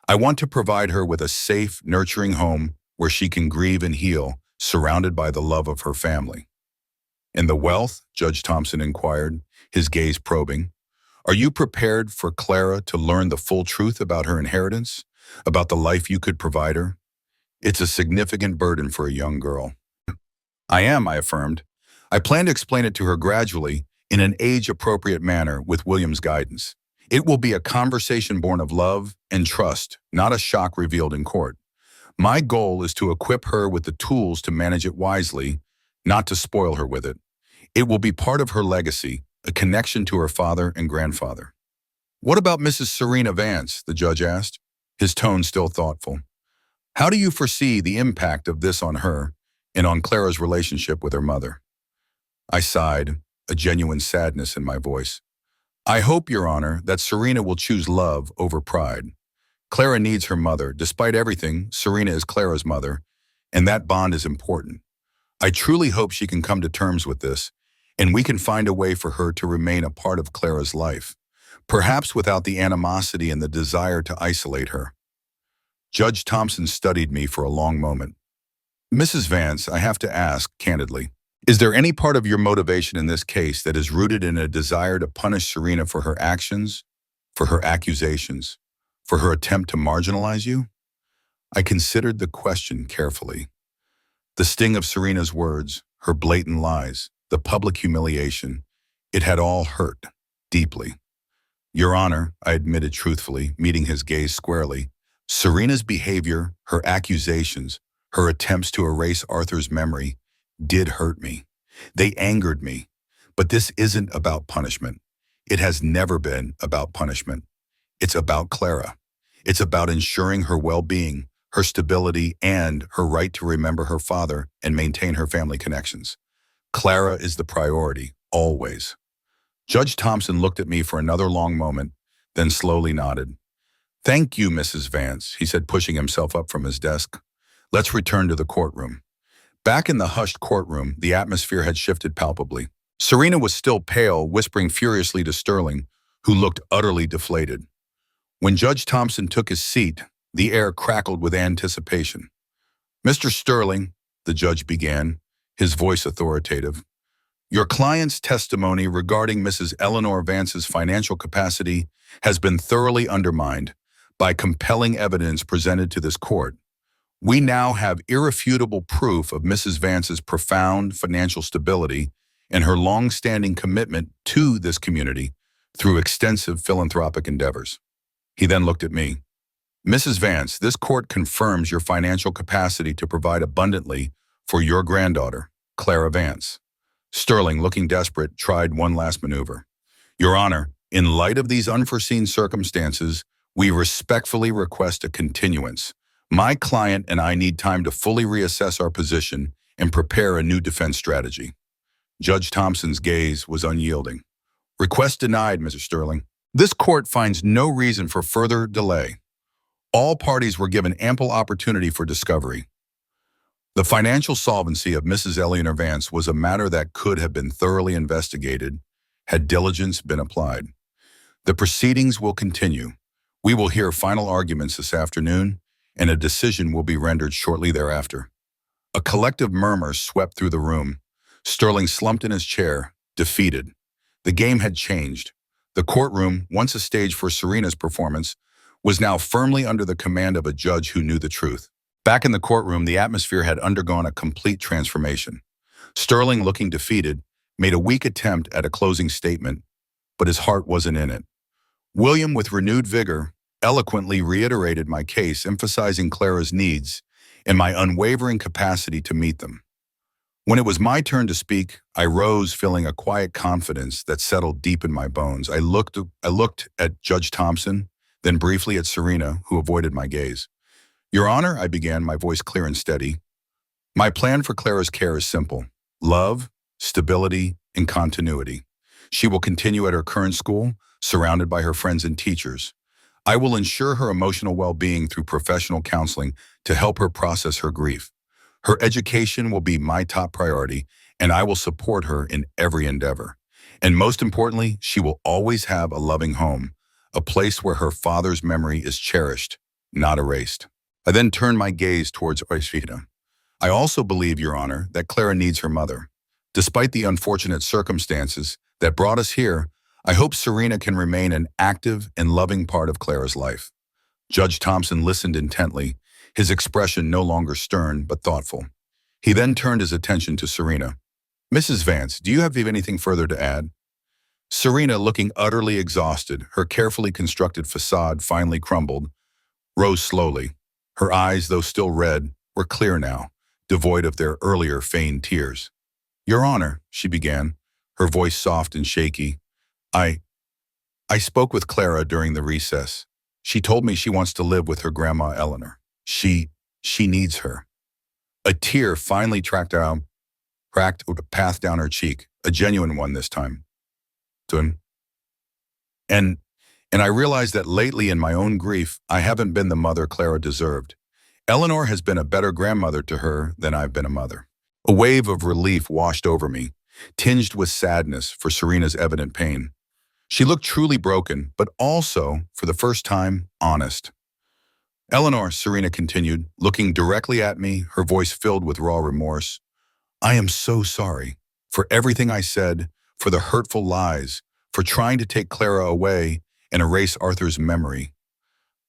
I want to provide her with a safe, nurturing home where she can grieve and heal, surrounded by the love of her family. "And the wealth?" Judge Thompson inquired, his gaze probing. "Are you prepared for Clara to learn the full truth about her inheritance, about the life you could provide her? It's a significant burden for a young girl." "I am," I affirmed. "I plan to explain it to her gradually, in an age-appropriate manner with William's guidance. It will be a conversation born of love and trust, not a shock revealed in court. My goal is to equip her with the tools to manage it wisely, not to spoil her with it. It will be part of her legacy, a connection to her father and grandfather." "What about Mrs. Serena Vance?" the judge asked, his tone still thoughtful. "How do you foresee the impact of this on her and on Clara's relationship with her mother?" I sighed, a genuine sadness in my voice. "I hope, Your Honor, that Serena will choose love over pride. Clara needs her mother. Despite everything, Serena is Clara's mother, and that bond is important. I truly hope she can come to terms with this, and we can find a way for her to remain a part of Clara's life, perhaps without the animosity and the desire to isolate her." Judge Thompson studied me for a long moment. "Mrs. Vance, I have to ask, candidly, is there any part of your motivation in this case that is rooted in a desire to punish Serena for her actions, for her accusations, for her attempt to marginalize you?" I considered the question carefully. The sting of Serena's words, her blatant lies, the public humiliation, it had all hurt, deeply. "Your Honor," I admitted truthfully, meeting his gaze squarely, "Serena's behavior, her accusations, her attempts to erase Arthur's memory, did hurt me. They angered me. But this isn't about punishment. It has never been about punishment. It's about Clara. It's about ensuring her well-being, her stability, and her right to remember her father and maintain her family connections. Clara is the priority, always." Judge Thompson looked at me for another long moment, then slowly nodded. "Thank you, Mrs. Vance," he said, pushing himself up from his desk. "Let's return to the courtroom." Back in the hushed courtroom, the atmosphere had shifted palpably. Serena was still pale, whispering furiously to Sterling, who looked utterly deflated. When Judge Thompson took his seat, the air crackled with anticipation. "Mr. Sterling," the judge began, his voice authoritative, "your client's testimony regarding Mrs. Eleanor Vance's financial capacity has been thoroughly undermined by compelling evidence presented to this court. We now have irrefutable proof of Mrs. Vance's profound financial stability and her long-standing commitment to this community through extensive philanthropic endeavors." He then looked at me. "Mrs. Vance, this court confirms your financial capacity to provide abundantly for your granddaughter, Clara Vance." Sterling, looking desperate, tried one last maneuver. "Your Honor, in light of these unforeseen circumstances, we respectfully request a continuance. My client and I need time to fully reassess our position and prepare a new defense strategy." Judge Thompson's gaze was unyielding. "Request denied, Mr. Sterling. This court finds no reason for further delay. All parties were given ample opportunity for discovery. The financial solvency of Mrs. Eleanor Vance was a matter that could have been thoroughly investigated had diligence been applied. The proceedings will continue. We will hear final arguments this afternoon, and a decision will be rendered shortly thereafter." A collective murmur swept through the room. Sterling slumped in his chair, defeated. The game had changed. The courtroom, once a stage for Serena's performance, was now firmly under the command of a judge who knew the truth. Back in the courtroom, the atmosphere had undergone a complete transformation. Sterling, looking defeated, made a weak attempt at a closing statement, but his heart wasn't in it. William, with renewed vigor, eloquently reiterated my case, emphasizing Clara's needs and my unwavering capacity to meet them. When it was my turn to speak, I rose, feeling a quiet confidence that settled deep in my bones. I looked at Judge Thompson, then briefly at Serena, who avoided my gaze. "Your Honor," I began, my voice clear and steady, "my plan for Clara's care is simple: love, stability, and continuity. She will continue at her current school, surrounded by her friends and teachers. I will ensure her emotional well-being through professional counseling to help her process her grief. Her education will be my top priority, and I will support her in every endeavor. And most importantly, she will always have a loving home, a place where her father's memory is cherished, not erased. I then turned my gaze towards Oishita. I also believe, Your Honor, that Clara needs her mother. Despite the unfortunate circumstances that brought us here, I hope Serena can remain an active and loving part of Clara's life. Judge Thompson listened intently, his expression no longer stern but thoughtful. He then turned his attention to Serena. Mrs. Vance, do you have anything further to add? Serena, looking utterly exhausted, her carefully constructed facade finally crumbled, rose slowly. Her eyes, though still red, were clear now, devoid of their earlier feigned tears. Your Honor, she began, her voice soft and shaky, I spoke with Clara during the recess. She told me she wants to live with her grandma Eleanor. She needs her. A tear finally cracked a path down her cheek, a genuine one this time. And I realized that lately in my own grief, I haven't been the mother Clara deserved. Eleanor has been a better grandmother to her than I've been a mother. A wave of relief washed over me, tinged with sadness for Serena's evident pain. She looked truly broken, but also, for the first time, honest. Eleanor, Serena continued, looking directly at me, her voice filled with raw remorse. I am so sorry for everything I said, for the hurtful lies, for trying to take Clara away and erase Arthur's memory.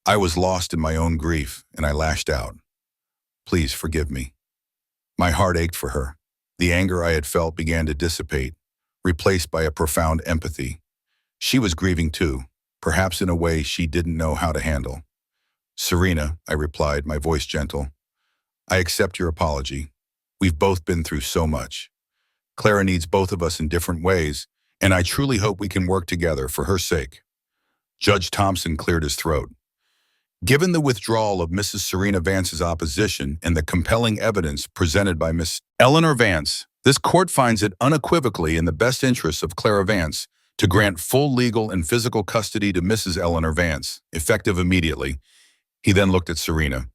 I was lost in my own grief, and I lashed out. Please forgive me. My heart ached for her. The anger I had felt began to dissipate, replaced by a profound empathy. She was grieving too, perhaps in a way she didn't know how to handle. Serena, I replied, my voice gentle. I accept your apology. We've both been through so much. Clara needs both of us in different ways, and I truly hope we can work together for her sake. Judge Thompson cleared his throat. Given the withdrawal of Mrs. Serena Vance's opposition and the compelling evidence presented by Miss Eleanor Vance, this court finds it unequivocally in the best interests of Clara Vance to grant full legal and physical custody to Mrs. Eleanor Vance, effective immediately. He then looked at Serena.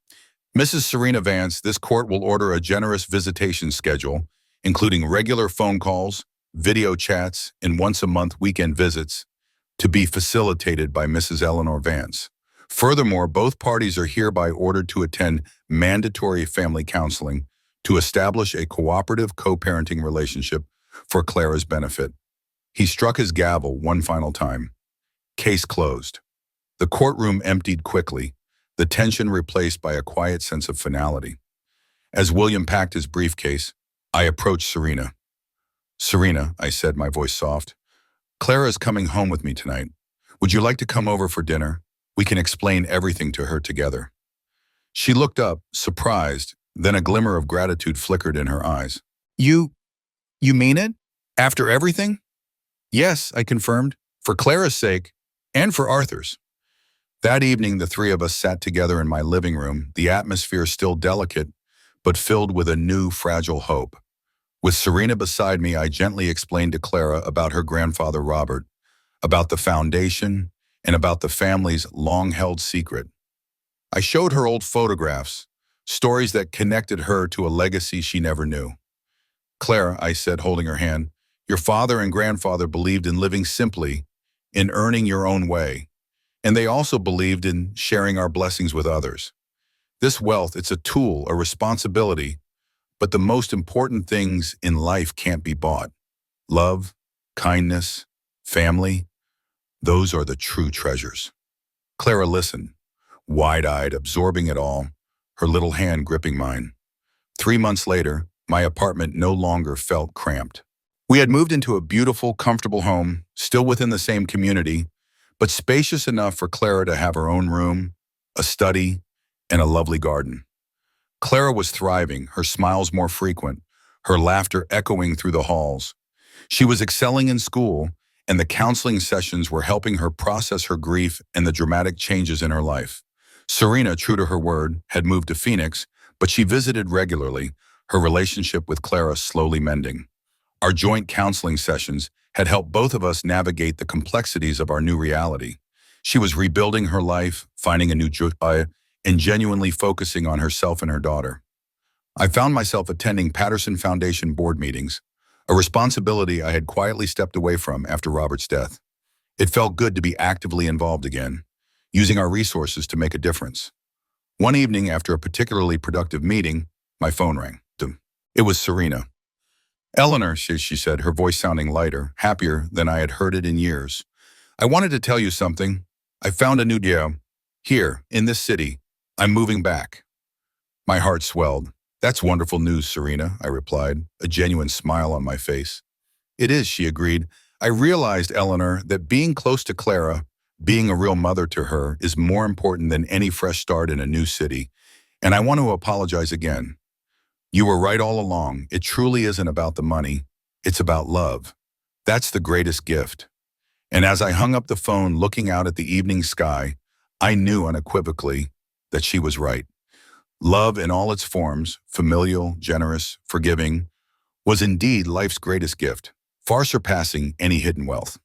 Mrs. Serena Vance, this court will order a generous visitation schedule, including regular phone calls, video chats, and once-a-month weekend visits, to be facilitated by Mrs. Eleanor Vance. Furthermore, both parties are hereby ordered to attend mandatory family counseling to establish a cooperative co-parenting relationship for Clara's benefit. He struck his gavel one final time. Case closed. The courtroom emptied quickly, the tension replaced by a quiet sense of finality. As William packed his briefcase, I approached Serena. Serena, I said, my voice soft, Clara is coming home with me tonight. Would you like to come over for dinner? We can explain everything to her together. She looked up, surprised, then a glimmer of gratitude flickered in her eyes. You mean it? After everything? Yes, I confirmed, for Clara's sake and for Arthur's. That evening, the three of us sat together in my living room, the atmosphere still delicate, but filled with a new, fragile hope. With Serena beside me, I gently explained to Clara about her grandfather Robert, about the foundation, and about the family's long-held secret. I showed her old photographs, stories that connected her to a legacy she never knew. Clara, I said, holding her hand, your father and grandfather believed in living simply, in earning your own way, and they also believed in sharing our blessings with others. This wealth, it's a tool, a responsibility, but the most important things in life can't be bought. Love, kindness, family, those are the true treasures. Clara listened, wide-eyed, absorbing it all, her little hand gripping mine. 3 months later, my apartment no longer felt cramped. We had moved into a beautiful, comfortable home, still within the same community, but spacious enough for Clara to have her own room, a study, and a lovely garden. Clara was thriving, her smiles more frequent, her laughter echoing through the halls. She was excelling in school, and the counseling sessions were helping her process her grief and the dramatic changes in her life. Serena, true to her word, had moved to Phoenix, but she visited regularly, her relationship with Clara slowly mending. Our joint counseling sessions had helped both of us navigate the complexities of our new reality. She was rebuilding her life, finding a new joy, and genuinely focusing on herself and her daughter. I found myself attending Patterson Foundation board meetings, a responsibility I had quietly stepped away from after Robert's death. It felt good to be actively involved again, using our resources to make a difference. One evening, after a particularly productive meeting, my phone rang. It was Serena. "Eleanor," she said, her voice sounding lighter, happier than I had heard it in years. "I wanted to tell you something. I found a new deal. Here, in this city. I'm moving back." My heart swelled. "That's wonderful news, Serena," I replied, a genuine smile on my face. "It is," she agreed. "I realized, Eleanor, that being close to Clara, being a real mother to her, is more important than any fresh start in a new city. And I want to apologize again. You were right all along. It truly isn't about the money. It's about love. That's the greatest gift." And as I hung up the phone looking out at the evening sky, I knew unequivocally that she was right. Love in all its forms, familial, generous, forgiving, was indeed life's greatest gift, far surpassing any hidden wealth.